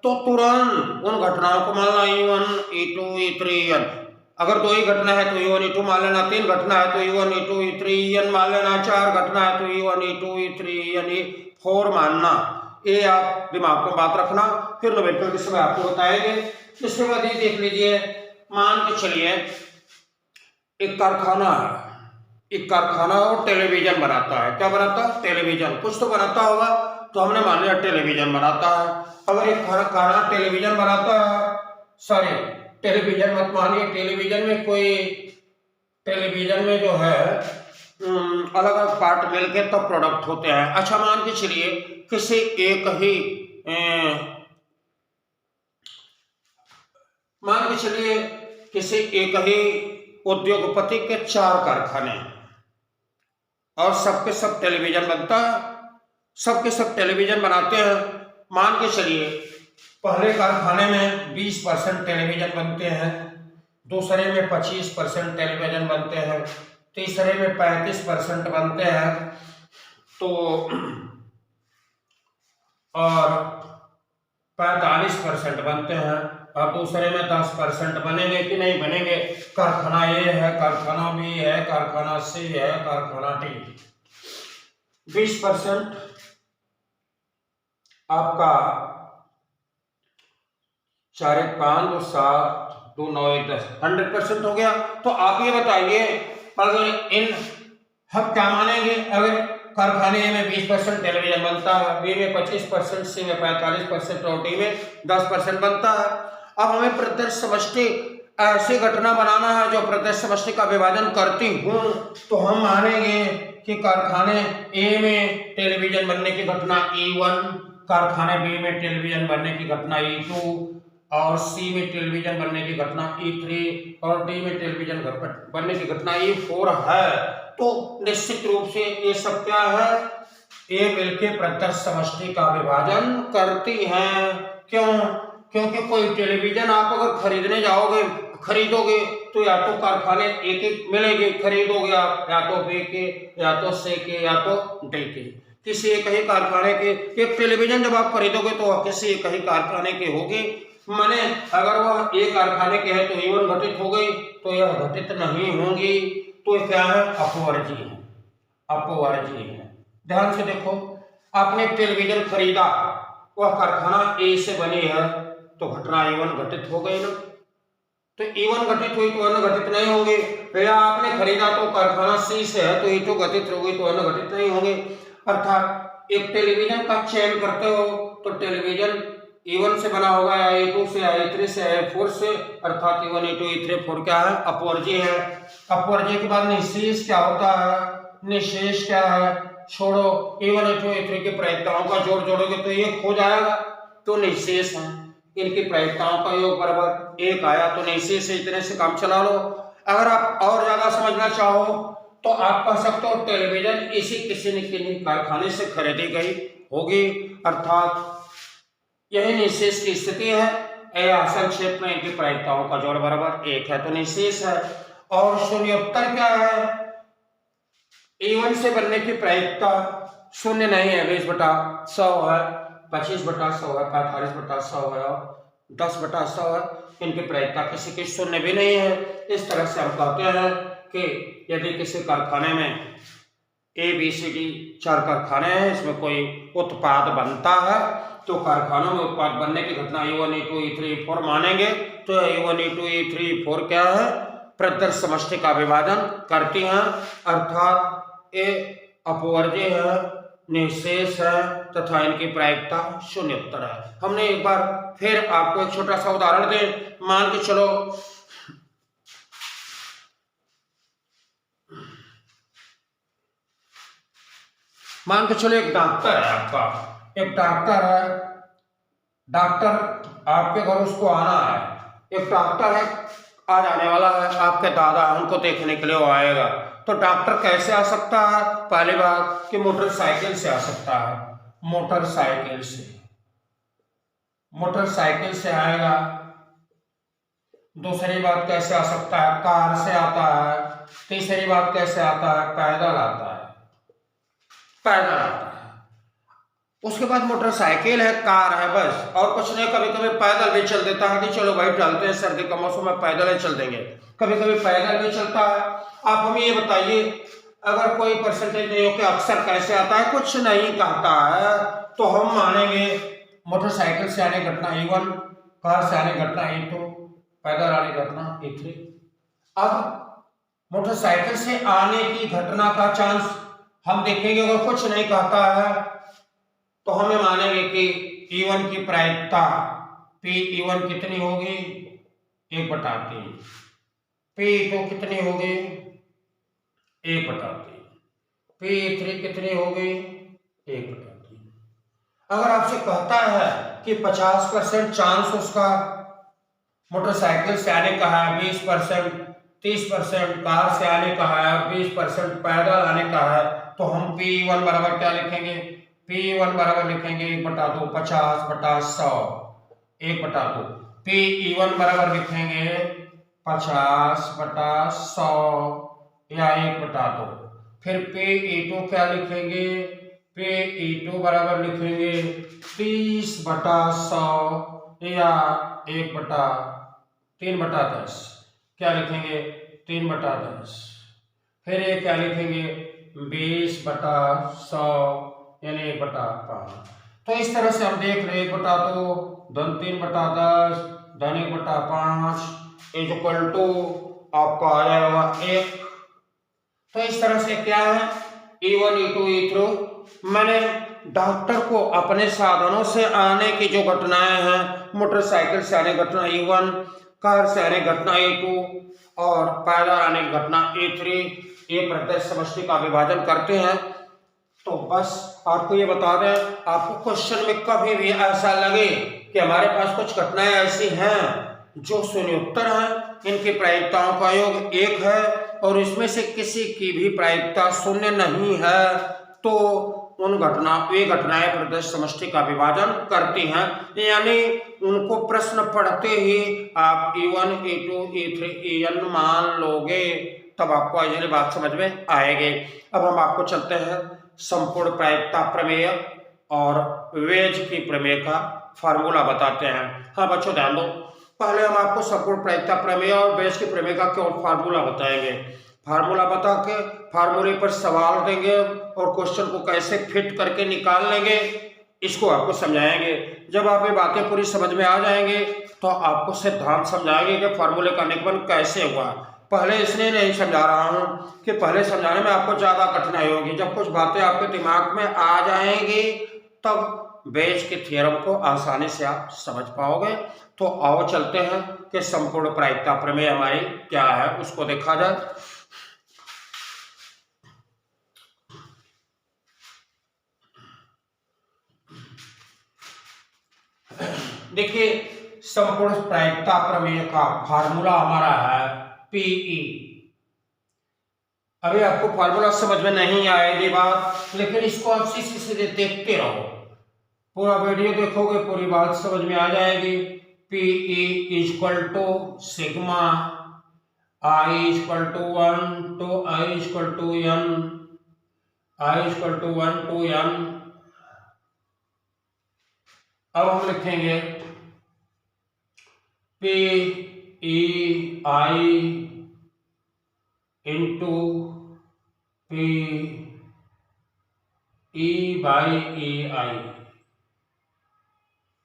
तो तुरंत उन घटनाओं को मानना E1 E2 E3 N। अगर 2 ही घटना है तो E1 E2 मान लेना, 3 घटना है तो E1 E2 E3 N मान लेना, 4 घटना है तो E1 E2 E3 N 4 मानना। ये आप दिमाग में बात रखना, फिर नोमेंक्लेचर के समय आपको बताएंगे। इसके बाद ये देख लीजिए, मान के चलिए एक कारखाना है, एक कारखाना और टेलीविजन बनाता है। क्या बनाता है? टेलीविजन। कुछ तो बनाता होगा, तो हमने मान लिया टेलीविजन बनाता है। अगर एक कारखाना टेलीविजन बनाता है, सॉरी टेलीविजन मत मानिए, टेलीविजन में जो है अलग अलग पार्ट मिलके तब प्रोडक्ट होते हैं। अच्छा मान के चलिए किसी एक ही उद्योगपति के 4 कारखाने और सबके सब टेलीविजन बनता है, सबके सब टेलीविजन बनाते हैं। मान के चलिए पहले कारखाने में 20% टेलीविजन बनते हैं, दूसरे में 25% टेलीविजन बनते हैं, तीसरे में 35% बनते हैं, तो और 45% बनते हैं, और दूसरे में 10% बनेंगे कि नहीं बनेंगे। कारखाना ए है, कारखाना बी है, कारखाना सी है, कारखाना डी। 20% आपका 4 1 5 2 7 2 9 1 10 100% हो गया। तो आप ये बताइए, अगर इन हम क्या मानेंगे, अगर कारखाने में 20% टेलीविजन बनता है, बी में 25%, सी में 45% और डी में 10% बनता है। अब हमें प्रत्यक्ष समष्टि ऐसी घटना बनाना है जो प्रत्यक्ष समष्टि का विभाजन करती हूं, तो हम मानेंगे कि कारखाने ए में टेलीविजन बनने की घटना E1, कारखाने बी में टेलीविजन बनने की घटना E2 और सी में टेलीविजन बनने की घटना E3 और डी में टेलीविजन बनने की घटना E4 है। तो निश्चित रूप से ये सब क्या है, ये मिलके प्रत्यक्ष समष्टि का विभाजन करती हैं। क्यों? क्योंकि कोई टेलीविजन आप अगर खरीदोगे तो या तो कारखाने एक एक मिलेंगे, खरीदोगे आप या तो बी के, या तो सी के, या तो डी के, किसी एक ही कारखाने के। एक टेलीविजन जब आप खरीदोगे तो किसी एक ही कारखाने के होगी, माने अगर वह एक कारखाने के है तो E1 घटित हो गई, तो यह घटित नहीं होंगी, तो क्या है, अपवर्जी है। ध्यान से देखो, आपने टेलीविजन खरीदा, वह कारखाना ए से बनी है, तो घटना E1 घटित हो गई ना, तो E1 घटित हुई तो N घटित नहीं होंगे। या आपने खरीदा तो कारखाना सी से है, तो E2 घटित होगी तो N घटित नहीं होंगे। अर्थात एक टेलीविजन का चयन करते हो तो टेलीविजन E1 से बना होगा, या E2 से, या E3 से, या E4 से, अर्थात E1 E2 E3 4 क्या है, अपवर्जी है। अपवर्जी के बाद निःशेष क्या होता है, निःशेष क्या है, छोड़ो, E1 E2 E3 की प्रायिकताओं का जोड़ जोड़ोगे तो 1 हो जाएगा, तो निःशेष है। इनकी प्रायिकताओं का योग बराबर 1 आया, तो निःशेष से इतने से काम चला लो। अगर आप और ज्यादा समझना चाहो तो आप कह सकते हो टेलीविजन इसी किसी न किसी कारखाने से खरीदी गई होगी, अर्थात यही निःशेष की स्थिति है। संक्षेप में इनकी प्रायिकताओं का जोड़ बराबर 1 है, तो निःशेष है। और शून्योत्तर क्या है, E1 से बनने की प्रायिकता शून्य नहीं है, 20/100 है, 25/100 है, 45/100 है, 10/100 है। इनकी प्रायिकता किसी की शून्य भी नहीं है। इस तरह से हम कहते हैं कि यदि किसी कारखाने में ABCD 4 कारखाने हैं, इसमें कोई उत्पाद बनता है तो कारखानों में उत्पाद बनने की घटना E1 E2 E3 E4 मानेंगे। तो E1 E2 E3 E4 क्या है? प्रदर्श समष्टि का विभाजन करती हैं, अर्थात ये अपवर्ज्य है, निःशेष है तथा इनकी प्रायिकता शून्योत्तर है। हमने एक बार फिर आपको एक छोटा सा उदाहरण दें। मान के चलो एक डॉक्टर है आपका, एक डॉक्टर है, डॉक्टर आपके घर उसको आना है। एक डॉक्टर है, आज आने वाला है, आपके दादा उनको देखने के लिए वो आएगा। तो डॉक्टर कैसे आ सकता है? पहली बात कि मोटरसाइकिल से आ सकता है, मोटरसाइकिल से आएगा। दूसरी बात कैसे आ सकता है? कार से आता है। तीसरी बात कैसे आता है? पैदल आता है। उसके बाद मोटरसाइकिल है, कार है, बस और कुछ नहीं। कभी कभी पैदल भी चल देता है कि चलो भाई चलते हैं, सर्दी का मौसम में पैदल ही चल देंगे। कभी कभी पैदल भी चलता है। आप हमें ये बताइए, अगर कोई परसेंटेज नहीं हो कि अक्सर कैसे आता है? कुछ नहीं कहता है, तो हम मानेंगे मोटरसाइकिल से आने घटना E1, कार से आने घटना E2, पैदल आने घटना E3। अब मोटरसाइकिल से आने की घटना का चांस हम देखेंगे, अगर कुछ नहीं कहता है तो हमें मानेंगे कि E1 की प्रायिकता PE1 कितनी होगी? 1/3। PE2 कितनी होगी? 1/3। PE3 कितनी होगी? 1/3। अगर आपसे कहता है कि 50% चांस उसका मोटरसाइकिल से आने का है, 20%, 30% कार से आने का है, 20% पैदल आने का है, तो हम P1 बराबर क्या लिखेंगे? P1 बराबर लिखेंगे 1/2, 50/100, 1/2। PE1 बराबर लिखेंगे 50/100 या 1/2। फिर PE2 क्या लिखेंगे? PE2 बराबर लिखेंगे 30/100 या 3/10। क्या लिखेंगे? 3/10। फिर ये क्या लिखेंगे? 20/100 यानी 1/5। तो इस तरह से हम देख रहे 1/2 धन 3/10 धन 1/5 इक्वल टू आपका आ जाएगा 1। तो इस तरह से क्या है? E1 E2 E3 मैंने डॉक्टर को अपने साधनों से आने की जो घटनाएं हैं, मोटरसाइकिल से आने घटना E1, कार से आने घटना E2 और पैदल आने की घटना E3, ये प्रत्यक्ष समष्टि का विभाजन करते हैं। तो बस आपको ये बता दें, आपको क्वेश्चन में कभी भी ऐसा लगे कि हमारे पास कुछ घटनाएं ऐसी हैं जो शून्योत्तर हैं, इनकी प्रायिकताओं का योग 1 है और इसमें से किसी की भी प्रायिकता शून्य नहीं है, तो वे घटनाएं प्रत्यक्ष समष्टि का विभाजन करती हैं। यानी उनको प्रश्न पढ़ते ही आप E1 E2 E3 EN मान लोगे, तब आपको ये बात समझ में आएगी। अब हम आपको चलते हैं संपूर्ण प्रायिकता प्रमेय और वेज की प्रमेय का फार्मूला बताते हैं। हाँ बच्चों ध्यान दो, पहले हम आपको संपूर्ण प्रायिकता प्रमेय और वेज की प्रमेय का केवल फार्मूला बताएंगे। फार्मूला बता के फार्मूले पर सवाल देंगे और क्वेश्चन को कैसे फिट करके निकाल लेंगे, इसको आपको समझाएंगे। जब आप ये बातें पूरी समझ में आ जाएंगे तो आपको सिद्धांत समझाएंगे कि फार्मूले का निगमन कैसे हुआ। पहले इसलिए नहीं समझा रहा हूँ कि पहले समझाने में आपको ज़्यादा कठिनाई होगी। जब कुछ बातें आपके दिमाग में आ जाएंगी तब बेज के थ्योरम को आसानी से आप समझ पाओगे। तो आओ चलते हैं कि संपूर्ण प्रायिकता प्रमेय हमारी क्या है, उसको देखा जाए। देखिए, संपूर्ण प्रायिकता प्रमेय का फार्मूला हमारा है PE। अभी आपको फार्मूला समझ में नहीं आएगी बात, लेकिन इसको आप सीधे देखते रहो, पूरा वीडियो देखोगे पूरी बात समझ में आ जाएगी। PE equal to sigma I equal to 1 to I equal to N i equal to 1 to n। अब हम लिखेंगे P E i into P E by E i,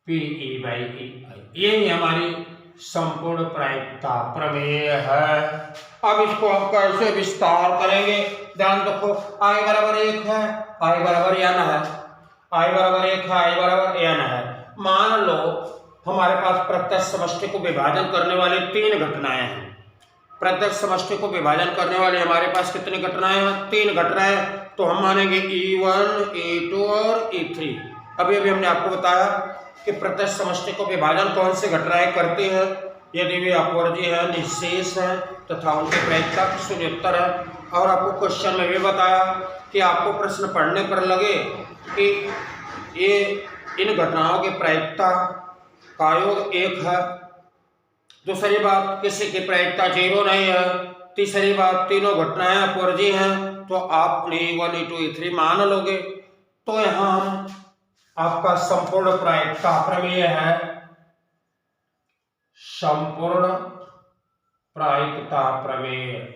P E by E i, यही हमारी संपूर्ण प्रायिकता प्रमेय है। अब इसको हम कैसे विस्तार करेंगे, ध्यान रखो। आई बराबर 1 है, आई बराबर n है, आई बराबर 1 है, आई बराबर n है। मान लो हमारे पास प्रत्यक्ष समष्टि को विभाजन करने वाले 3 घटनाएं हैं। प्रत्यक्ष समष्टि को विभाजन करने वाले हमारे पास कितनी घटनाएं हैं? 3 घटनाएं। तो हम मानेंगे E1, E2 और E3। अभी हमने आपको बताया कि प्रत्यक्ष समष्टि को विभाजन कौन से घटनाएं करती हैं, यदि वे अपवर्जी है, निःशेष है तथा उनकी प्रायिकता की शून्य उत्तर है। और आपको क्वेश्चन में भी बताया कि आपको प्रश्न पढ़ने पर लगे कि ये इन घटनाओं की प्रायिकता का योग 1 है। दूसरी बात, किसी की प्रायिकता 0 नहीं है। तीसरी बात, तीनों घटनाएं अपवर्जी हैं, तो आप E1, E2, E3 मान लोगे। तो यहां हम आपका संपूर्ण प्रायिकता प्रमेय है, संपूर्ण प्रायिकता प्रमेय,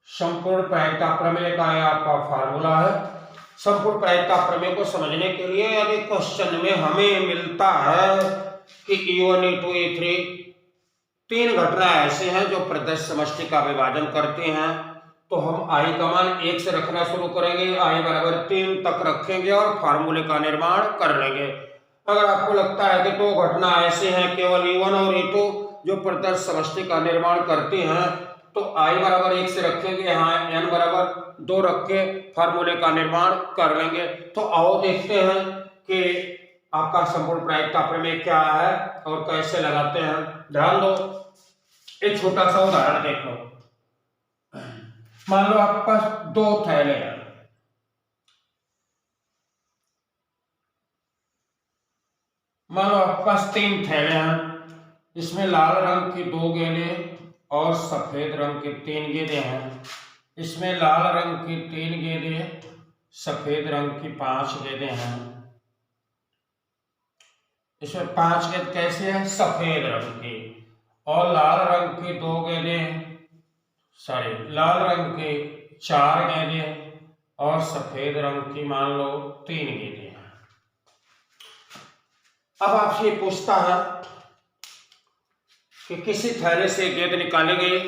संपूर्ण प्रायिकता प्रमेय का यह आपका फार्मूला है। संपूर्ण प्रायिकता प्रमेय को समझने के लिए यदि क्वेश्चन में हमें मिलता है कि E1, E2, E3 3 घटनाएं ऐसे हैं जो प्रत्यक्ष समष्टि का विभाजन करते हैं, तो हम आई का मान 1 से रखना शुरू करेंगे, आई बराबर 3 तक रखेंगे और फार्मूले का निर्माण कर लेंगे। अगर आपको लगता है कि 2 घटना ऐसे हैं केवल E1 और E2 जो प्रत्यक्ष समष्टि का निर्माण करती हैं, तो आई बराबर 1 से रखेंगे, यहाँ n बराबर 2 रख के फार्मूले का निर्माण कर लेंगे। तो आओ देखते हैं कि आपका संपूर्ण प्रायिकता प्रमेय क्या है और कैसे लगाते हैं। ध्यान दो, एक छोटा सा उदाहरण देख लो। मान लो आपके पास 2 थैले हैं, मान लो आपके पास 3 थैले हैं। इसमें लाल रंग की 2 गेंदें और सफेद रंग की 3 गेंदें हैं। इसमें लाल रंग की 3 गेंदें, सफेद रंग की 5 गेंदें हैं। इसमें 5 गेंद कैसे है? सफेद रंग की, और लाल रंग की 2 गेंदें, लाल रंग की 4 गेंदें और सफेद रंग की मान लो 3 गेंदें हैं। अब आपसे पूछता है कि किसी थैले से गेंद निकाली गई,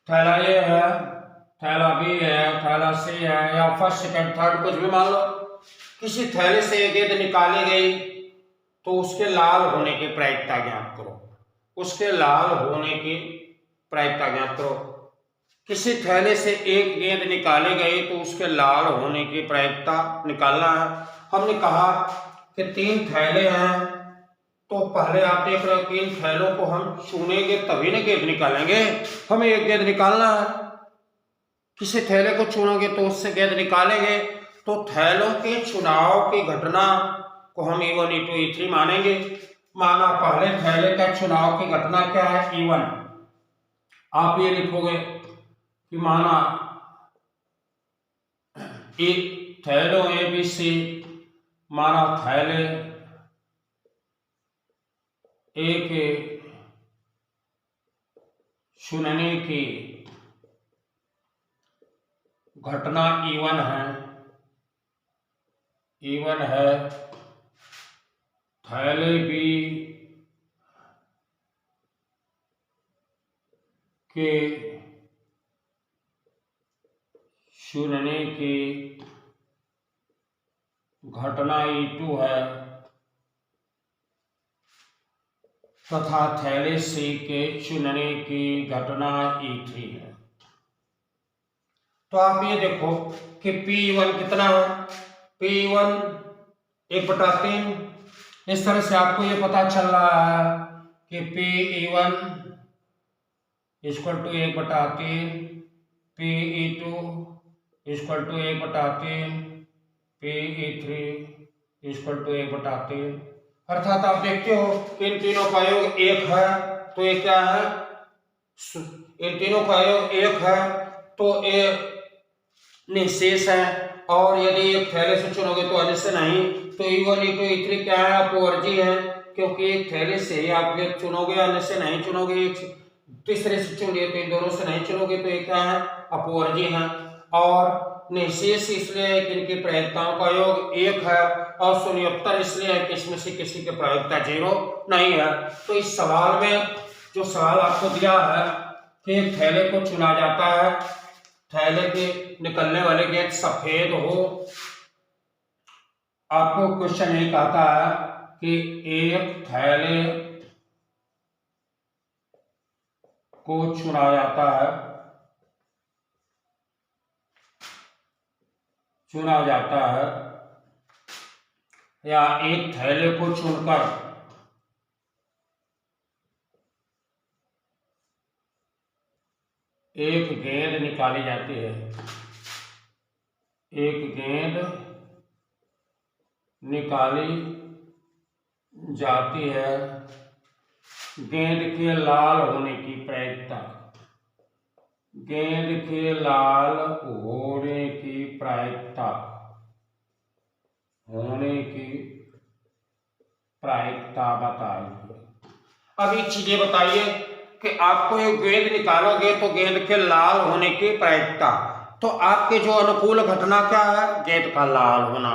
थैला ए है, थैला बी है, थैला सी है, या फर्स्ट सेकंड थर्ड कुछ भी मान लो। किसी थैले से गेंद निकाली गई तो उसके लाल होने की प्रायिकता ज्ञात करो, उसके लाल होने की प्रायिकता ज्ञात करो। किसी थैले से एक गेंद निकाली गई तो उसके लाल होने की प्रायिकता निकालना है। हमने कहा कि 3 थैले हैं, तो पहले आप देख रहे हो कि इन थैलों को हम चुनेंगे तभी ना गेंद निकालेंगे, हमें एक गेंद निकालना है। किसी थैले को चुनोगे तो उससे गेंद निकालेंगे, तो थैलों के चुनाव की घटना को हम E1, E2, E3 मानेंगे। माना पहले थैले का चुनाव की घटना क्या है? E1। आप ये लिखोगे कि माना थैलों ABC, माना थैले ए के चुनने की घटना E1 है, E1 है। थैले बी के चुनने की घटना E2 है, तथा थैले सी के चुनने की घटना E3 है। तो आप ये देखो कि P1 कितना है? P1 1/3। इस तरह से आपको ये पता चल रहा है कि Pe1 equal to 1/3, Pe2 equal to 1/3, Pe3 equal to 1/3। अर्थात आप देखते हो कि इन तीनों का योग 1 है, तो ये क्या है? इन तीनों का योग 1 है तो ये निःशेष है, और यदि एक थैले से चुनोगे तो अन्य नहीं, तो E1 E2 E3 क्या है, अपवर्जी है, क्योंकि एक थैले से ही आप ये चुनोगे, अन्य से नहीं चुनोगे। एक तीसरे से चुन लिए तो इन दोनों से नहीं चुनोगे, तो ये क्या है, अपवर्जी है। और निःशेष इसलिए है कि इनकी प्रायिकताओं का योग 1 है, और शून्योत्तर इसलिए है कि इसमें से किसी की प्रायिकता 0 नहीं है। तो इस सवाल में जो सवाल आपको दिया है कि एक थैले को चुना जाता है, थैले के निकलने वाले गेंद सफेद हो, आपको क्वेश्चन यही कहता है कि एक थैले को चुना जाता है, या एक थैले को चुनकर एक गेंद निकाली जाती है, एक गेंद निकाली जाती है। गेंद के लाल होने की प्रायिकता, गेंद के लाल होने की प्रायिकता, बताइए। अब ये चीजें बताइए कि आपको एक गेंद निकालोगे तो गेंद के लाल होने की प्रायिकता, तो आपके जो अनुकूल घटना क्या है, गेंद का लाल होना।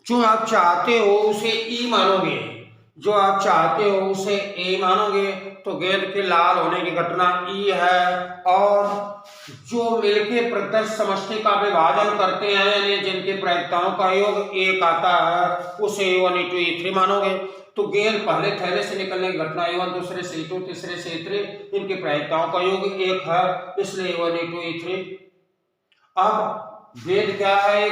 जो आप चाहते हो उसे ई मानोगे, जो आप चाहते हो उसे ए मानोगे, तो गेंद के लाल होने की घटना ई है। और जो मिलके प्रत्यक्ष समष्टि का विभाजन करते हैं, यानी जिनकी प्रायिकताओं का योग 1 आता है, उसे E1 E2 E3 मानोगे। तो गेंद पहले थैले से निकलने की घटना E1, दूसरे से E2, तीसरे से E3, इनकी प्रायिकताओं का योग 1 है, इसलिए E1 E2 E3। अब गेंद क्या है,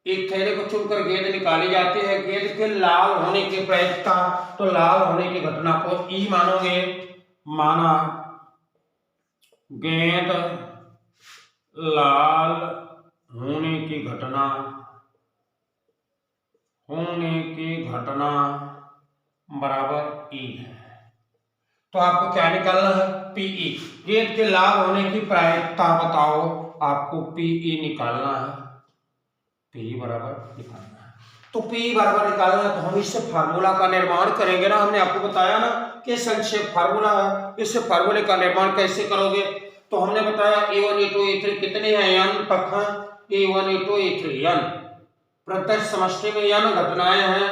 एक थैले को चुनकर गेंद निकाली जाती है, गेंद के लाल होने की प्रायिकता, तो लाल होने की घटना को ई मानोगे, माना गेंद लाल होने की घटना बराबर ई है। तो आपको क्या निकालना है, पीई। गेंद के लाल होने की प्रायिकता बताओ, आपको पीई निकालना है, पी बराबर निकालना है। तो पी बराबर निकालना है, तो हम इससे फार्मूला का निर्माण करेंगे ना। हमने आपको बताया ना कि संक्षेप फार्मूला है, इससे फार्मूले का निर्माण कैसे करोगे। तो हमने बताया E1 E2 E3 कितने हैं, n तक E1 E2 E3 n प्रत्यक्ष समष्टि में n घटनाएं हैं,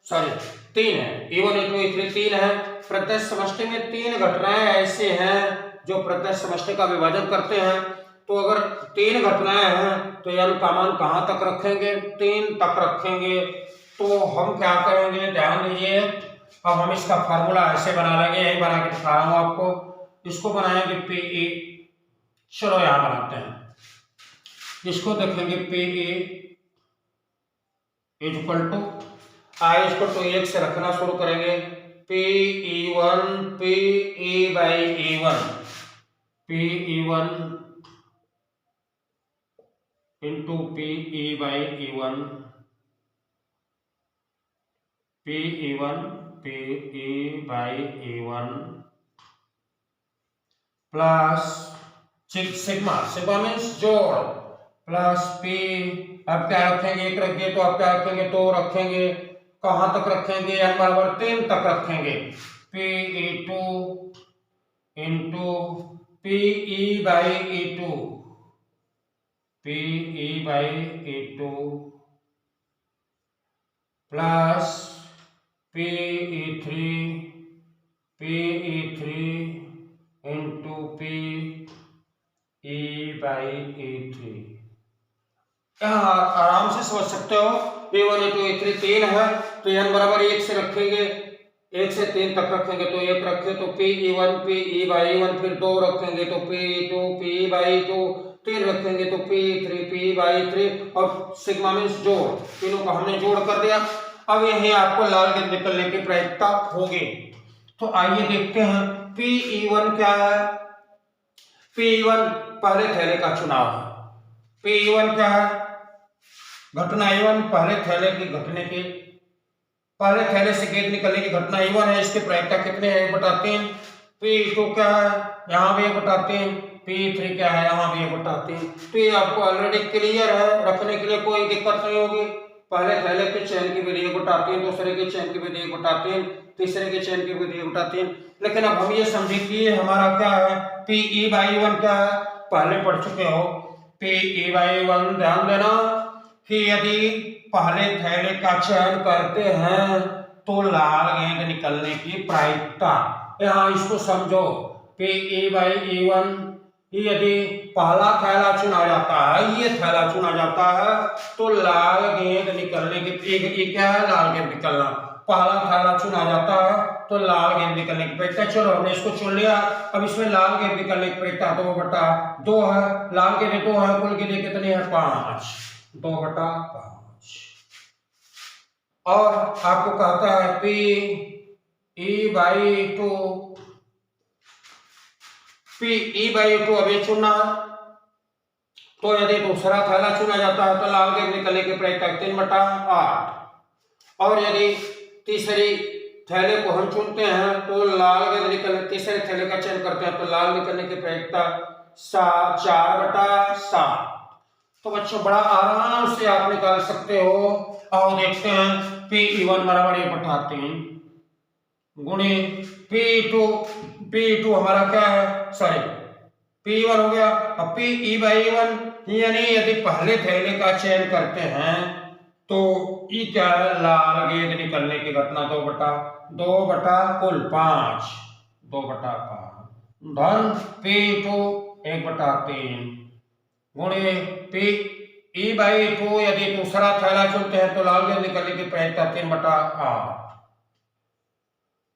सॉरी 3 है, E1 E2 E3 3 है। प्रत्यक्ष समष्टि में 3 घटनाएं ऐसे हैं जो प्रत्यक्ष समष्टि का विभाजन करते हैं। तो अगर 3 घटनाएं हैं तो n का मान कहां तक रखेंगे, 3 तक रखेंगे। तो हम क्या करेंगे, ध्यान दीजिए। अब हम इसका फार्मूला ऐसे बना लेंगे, यही बना के दिखा रहा हूं आपको। इसको बनाएंगे पीई, चलो यहां बनाते हैं, इसको देखेंगे PE is equal to I equal to 1 से रखना शुरू करेंगे, PE1 PE by E1, PE1 into PE by E1, PE1 PE by E1 plus sigma, sigma means जोड़, प्लस P। अब क्या रखेंगे, 1 रख दिए तो अब क्या रखेंगे, 2 रखेंगे। कहां तक रखेंगे, n बराबर 3 तक रखेंगे। PE2 into PE by E2, PE by E2 plus PE3 into PE by E3। यहाँ आराम से समझ सकते हो, E1 E2 E3 3 है, तो n बराबर 1 से रखेंगे, 1 से 3 तक रखेंगे तो 1 रखे तो PE1 PE बाई 1, फिर 2 रखेंगे तो PE2 PE बाई 2, 3 रखेंगे तो PE3 PE बाई 3, और सिग्मा मीन्स जोड़, तीनों का हमने जोड़ कर दिया। अब यही आपको लाल गेंद निकलने की प्रायिकता होगी। तो आइए देखते हैं PE1 क्या है। PE1 पहले थैले का चुनाव है। PE1 क्या है, घटना E1 पहले थैले की घटने की, पहले थैले से गेंद निकलने की घटना E1 है। इसकी प्रायिकता कितने हैं, 1/3, P2 क्या है, यहाँ भी 1/3, P3 क्या है, यहाँ भी 1/3। तो ये आपको ऑलरेडी क्लियर है, रखने के लिए कोई दिक्कत नहीं होगी। पहले थैले के चयन की विधि 1/3, दूसरे के चयन की विधि 1/3, तीसरे के चयन की विधि 1/3। लेकिन अब हम ये समझे कि ये हमारा क्या है, Pe/1 क्या है, पहले पढ़ चुके हो। Pe/1 ध्यान देना कि यदि पहले थैले का चयन करते हैं तो लाल गेंद निकलने की प्रायिकता, यहाँ इसको समझो। Pe/1 यदि पहला थैला चुना जाता है, ये थैला चुना जाता है, तो लाल गेंद निकलने की, ये क्या है, लाल गेंद निकलना। पहला थैला चुना जाता है तो लाल गेंद निकलने की प्रायिकता। चलो हमने इसको चुन लिया, अब इसमें लाल गेंद निकलने की प्रायिकता 2/2 है। लाल गेंद 2 है, कुल गेंदें कितनी है, 5, 2/5। और आपको कहता है Pe/2, Pe/2 अभी चुनना है। तो यदि दूसरा थैला चुना जाता है तो लाल गेंद निकलने की प्रायिकता 3/8। और यदि तीसरी थैले को हम चुनते हैं तो लाल गेंद निकलने, तीसरे थैले का चयन करते हैं तो लाल निकलने की प्रायिकता 4/7। तो बच्चों बड़ा आराम से आप निकाल सकते हो। आओ देखते हैं, Pe1 बराबर 1/3 गुणे P2 हमारा क्या है, सॉरी P1 हो गया। अब Pe/1 यानी यदि पहले थैले का चयन करते हैं तो ये क्या है, लाल गेंद निकलने की घटना 2/5 धन P2 1/3 गुणे Pe/2 यदि दूसरा थैला चुनते हैं तो लाल गेंद निकलने की प्रायिकता 3/8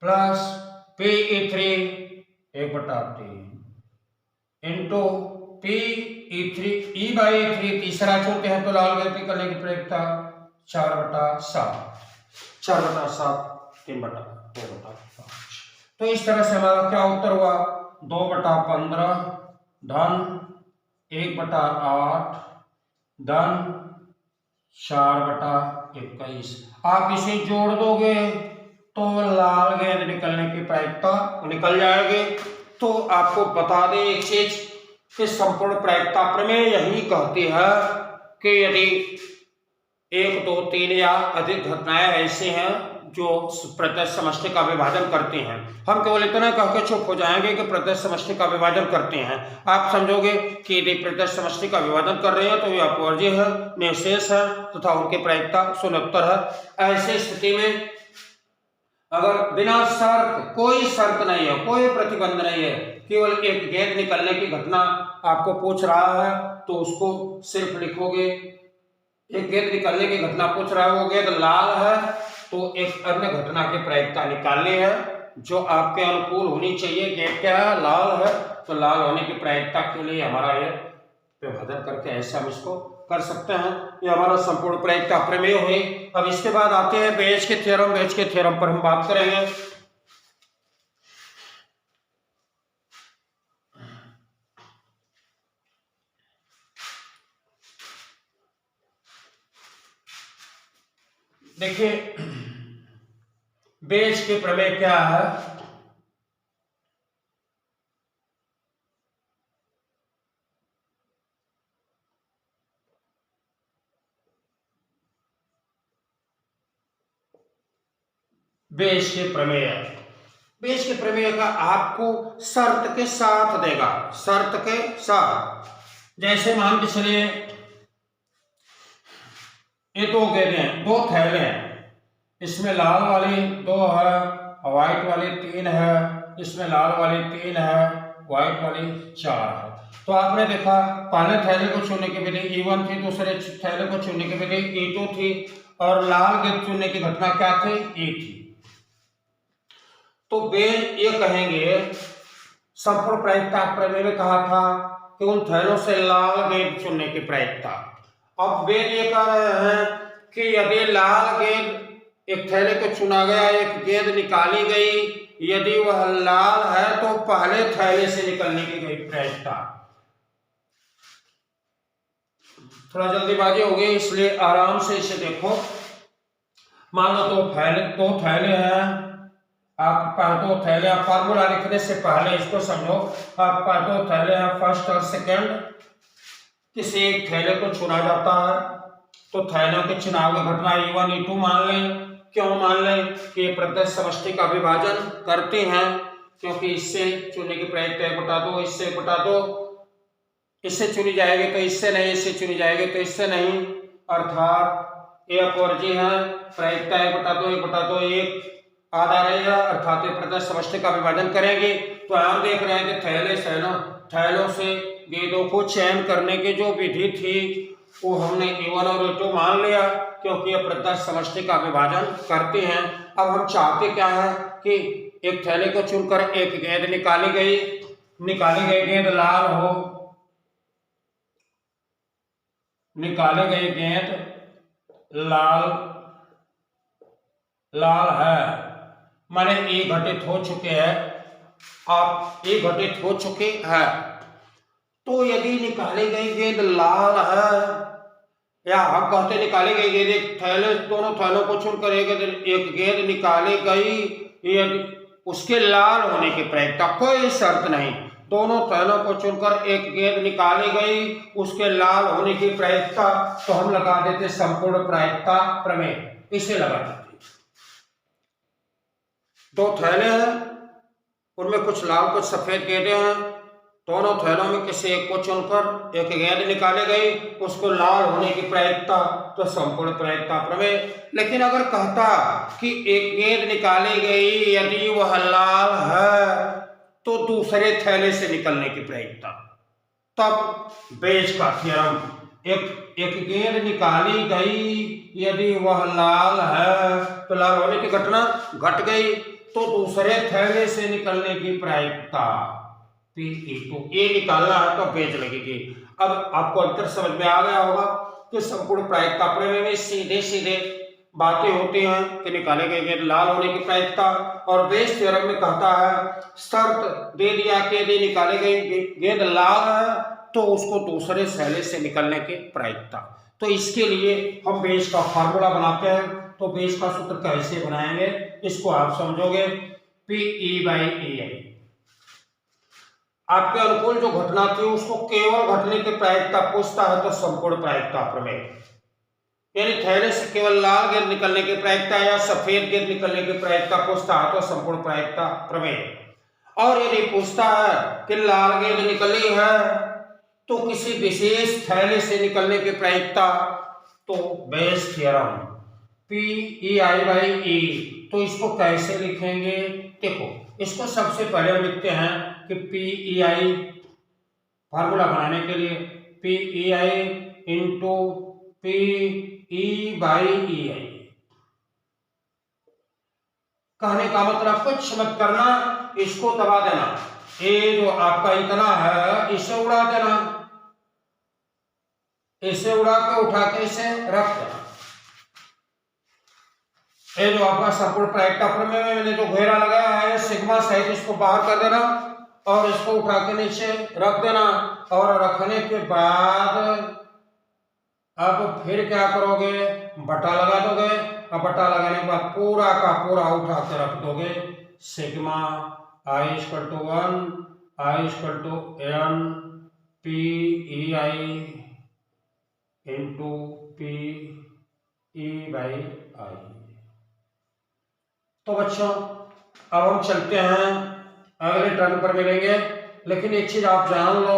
प्लस Pe3 1/3 इंटू Pe3 तीसरा चुनते हैं तो लाल गेंद निकलने की प्रायिकता 4/7 3/2/5। तो इस तरह से हमारा क्या उत्तर हुआ, 2/15 धन 1/8 धन 4/21। आप इसे जोड़ दोगे तो लाल गेंद निकलने की प्रायिकता निकल जाएगी। तो आपको बता दें एक चीज कि संपूर्ण प्रायिकता प्रमेय यही कहती है कि यदि 1, 2, 3 या अधिक घटनाएं ऐसी हैं जो प्रत्यक्ष समष्टि का विभाजन करती हैं, हम केवल इतना कहकर चुप हो जाएंगे कि प्रत्यक्ष समष्टि का विभाजन करते हैं। आप समझोगे कि यदि प्रत्यक्ष समष्टि का विभाजन कर रहे हैं तो वे अपवर्ज्य है, निःशेष है तथा उनकी प्रायिकता शून्योत्तर है। ऐसी स्थिति में अगर बिना शर्त, कोई शर्त नहीं है, कोई प्रतिबंध नहीं है, केवल एक गेंद निकलने की घटना आपको पूछ रहा है तो उसको सिर्फ लिखोगे, एक गेंद निकलने की घटना पूछ रहा है, वो गेंद लाल है तो एक अन्य घटना की प्रायिकता निकालनी है जो आपके अनुकूल होनी चाहिए। गेंद क्या है, लाल है, तो लाल होने की प्रायिकता के लिए हमारा ये विभाजन करके ऐसे हम इसको कर सकते हैं। ये हमारा संपूर्ण प्रायिकता प्रमेय हुई। अब इसके बाद आते हैं बेज के थ्योरम। बेज के थ्योरम पर हम बात करेंगे। देखिए बेज के प्रमेय क्या है, बेज के प्रमेय, बेज के प्रमेय का आपको शर्त के साथ देगा, शर्त के साथ। जैसे मान के चलिए ये दो गेंदें हैं, दो थैले हैं, इसमें लाल वाली 2 है, व्हाइट वाली 3 है, इसमें लाल वाली 3 है, व्हाइट वाली 4 है। तो आपने देखा पहले थैले को चुनने की विधि E1 थी, दूसरे थैले को चुनने की विधि E2 थी और लाल गेंद चुनने की घटना क्या थी, E थी। तो वे ये कहेंगे, संपूर्ण प्रायिकता प्रमेय में कहा था कि उन थैलों से लाल गेंद चुनने की प्रायिकता। अब वे ये कह रहे हैं कि यदि लाल गेंद, एक थैले को चुना गया, एक गेंद निकाली गई, यदि वह लाल है तो पहले थैले से निकलने की गई प्रायिकता। थोड़ा जल्दीबाजी हो गई इसलिए आराम से इसे देखो। मान लो दो थैले हैं, आप पार्थोथैले फार्मूला लिखने से पहले इसको समझो। आप पार्थोथैले हैं फर्स्ट और सेकंड, किसी एक थैले को चुना जाता है तो थैलों के चुनाव की घटना E1 E2 मान लें। क्यों मान लें कि ये प्रत्यक्ष समष्टि का विभाजन करते हैं, क्योंकि इससे चुनने की प्रायिकता 1/2, इससे 1/2, इससे चुनी जाएगी तो इससे नहीं, इससे चुनी जाएगी तो इससे नहीं, अर्थात F और G है, प्रायिकता 1/2, 1/2, 1 आधा रहेगा, अर्थात ये प्रत्यक्ष समष्टि का विभाजन करेंगे। तो हम देख रहे हैं कि थैलों से गेंदों को चयन करने की जो विधि थी वो हमने E1 और E2 मान लिया, क्योंकि ये प्रत्यक्ष समष्टि का विभाजन करते हैं। अब हम चाहते क्या है कि एक थैले को चुनकर एक गेंद निकाली गई गेंद लाल हो, निकाली गई गेंद लाल है, माने E घटित हो चुके हैं, आप E घटित हो चुके हैं। तो यदि निकाली गई गेंद लाल है, या हम कहते निकाली गई गेंद, एक थैले, दोनों थैलों को चुनकर एक गेंद निकाली गई, यदि उसके लाल होने की प्रायिकता, कोई शर्त नहीं, दोनों थैलों को चुनकर एक गेंद निकाली गई, उसके लाल होने की प्रायिकता, तो हम लगा देते संपूर्ण प्रायिकता प्रमेय, इसे लगा देते। दो थैले हैं, उनमें कुछ लाल कुछ सफेद गेंदें हैं, दोनों थैलों में किसी एक को चुनकर एक गेंद निकाली गई, उसको लाल होने की प्रायिकता, तो संपूर्ण प्रायिकता प्रमेय। लेकिन अगर कहता कि एक गेंद निकाली गई, यदि वह लाल है तो दूसरे थैले से निकलने की प्रायिकता, तब बेज का थ्योरम, एक गेंद निकाली गई, यदि वह लाल है तो लाल होने की घटना घट गई, तो दूसरे थैले से निकलने की प्रायिकता P2, ये निकालना है तो बेज लगेगी। अब आपको अंतर समझ में आ गया होगा कि संपूर्ण प्रायिकता प्रमेय में सीधे सीधे बातें होती हैं कि निकाले गए गेंद लाल होने की प्रायिकता, और बेज थ्योरम में कहता है शर्त दे दिया कि यदि निकाले गए गेंद लाल है तो उसको दूसरे थैले से निकलने की प्रायिकता। तो इसके लिए हम बेज का फार्मूला बनाते हैं। तो बेज का सूत्र कैसे बनाएंगे इसको आप समझोगे। PE/EI, आपके अनुकूल जो घटना थी उसको केवल घटने की प्रायिकता पूछता है तो संपूर्ण प्रायिकता प्रमेय, यानी थैले से केवल लाल गेंद निकलने की प्रायिकता या सफेद गेंद निकलने की प्रायिकता पूछता है तो संपूर्ण प्रायिकता प्रमेय। और यदि पूछता है कि लाल गेंद निकली है तो किसी विशेष थैले से निकलने की प्रायिकता, तो बेज थ्योरम PEI/E। तो इसको कैसे लिखेंगे, देखो इसको सबसे पहले हम लिखते हैं कि PEI, फार्मूला बनाने के लिए PEI इंटू PE/EI। कहने का मतलब कुछ मत करना, इसको दबा देना, ये जो आपका इतना है इसे उड़ा देना, इसे उड़ा के उठा के इसे रख देना। ये जो आपका संपूर्ण प्रायिकता प्रमेय में मैंने जो घेरा लगाया है सिग्मा सहित इसको बाहर कर देना और इसको उठा के नीचे रख देना। और रखने के बाद अब फिर क्या करोगे, बटा लगा दोगे, और बटा लगाने के बाद पूरा का पूरा उठा के रख दोगे। Sigma I=1 I=n PEI into PE/I। तो बच्चों अब हम चलते हैं, अगले टर्न पर मिलेंगे। लेकिन एक चीज आप जान लो,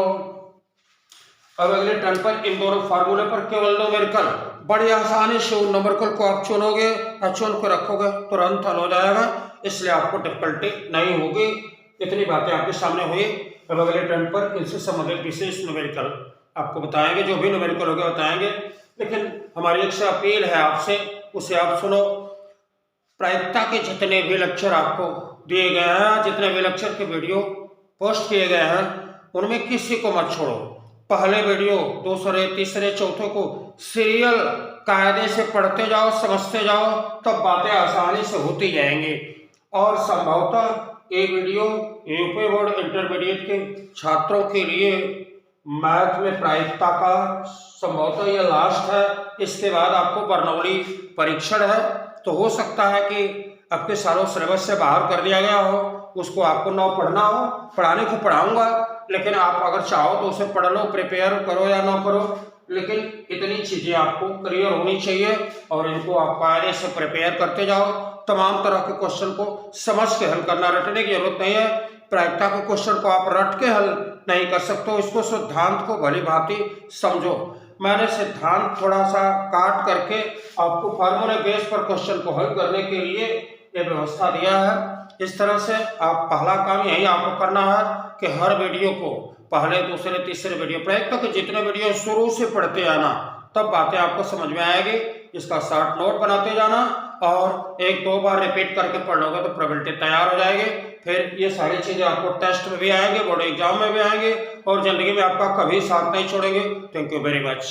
अब अगले टर्न पर इन दोनों फार्मूले पर केवल न्यूमेरिकल, बड़ी आसानी से उन न्यूमेरिकल को आप चुनोगे और चुन कर रखोगे, तुरंत हल हो जाएगा, इसलिए आपको डिफिकल्टी नहीं होगी। इतनी बातें आपके सामने हुई। अब अगले टर्न पर इनसे संबंधित विशेष न्यूमेरिकल आपको बताएंगे, जो भी न्यूमेरिकल होगा बताएंगे। लेकिन हमारी एक अपील है आपसे, उसे आप सुनो। प्रायिकता के जितने भी लेक्चर आपको दिए गए हैं, जितने भी लेक्चर के वीडियो पोस्ट किए गए हैं, उनमें किसी को मत छोड़ो। पहले वीडियो, दूसरे, तीसरे, चौथे को सीरियल कायदे से पढ़ते जाओ, समझते जाओ, तब बातें आसानी से होती जाएंगी। और संभवतः ये वीडियो यूपी बोर्ड इंटरमीडिएट के छात्रों के लिए मैथ में प्रायिकता का संभवतः यह लास्ट है। इसके बाद आपको बर्नौली परीक्षण है, तो हो सकता है कि आपके सालों सिलेबस से बाहर कर दिया गया हो, उसको आपको ना पढ़ना हो, पढ़ाने को पढ़ाऊंगा, लेकिन आप अगर चाहो तो उसे पढ़ लो, प्रिपेयर करो या ना करो, लेकिन इतनी चीजें आपको क्लियर होनी चाहिए और इनको आप कायदे से प्रिपेयर करते जाओ। तमाम तरह के क्वेश्चन को समझ के हल करना, रटने की जरूरत नहीं है। प्रायिकता के क्वेश्चन को आप रट के हल नहीं कर सकते हो, इसको सिद्धांत को भली भांति समझो। मैंने सिद्धांत थोड़ा सा काट करके आपको फार्मूले बेस पर क्वेश्चन को हल करने के लिए ये व्यवस्था दिया है। इस तरह से आप पहला काम यही आपको करना है कि हर वीडियो को पहले दूसरे तीसरे वीडियो प्रायिकता के जितने वीडियो शुरू से पढ़ते आना, तब बातें आपको समझ में आएगी। इसका शॉर्ट नोट बनाते जाना और एक दो बार रिपीट करके पढ़ लोगे तो प्रोबेबिलिटी तैयार हो जाएगी। फिर ये सारी चीजें आपको टेस्ट में भी आएंगे, बोर्ड एग्जाम में भी आएंगे और जिंदगी में आपका कभी साथ नहीं छोड़ेंगे। Thank you very much.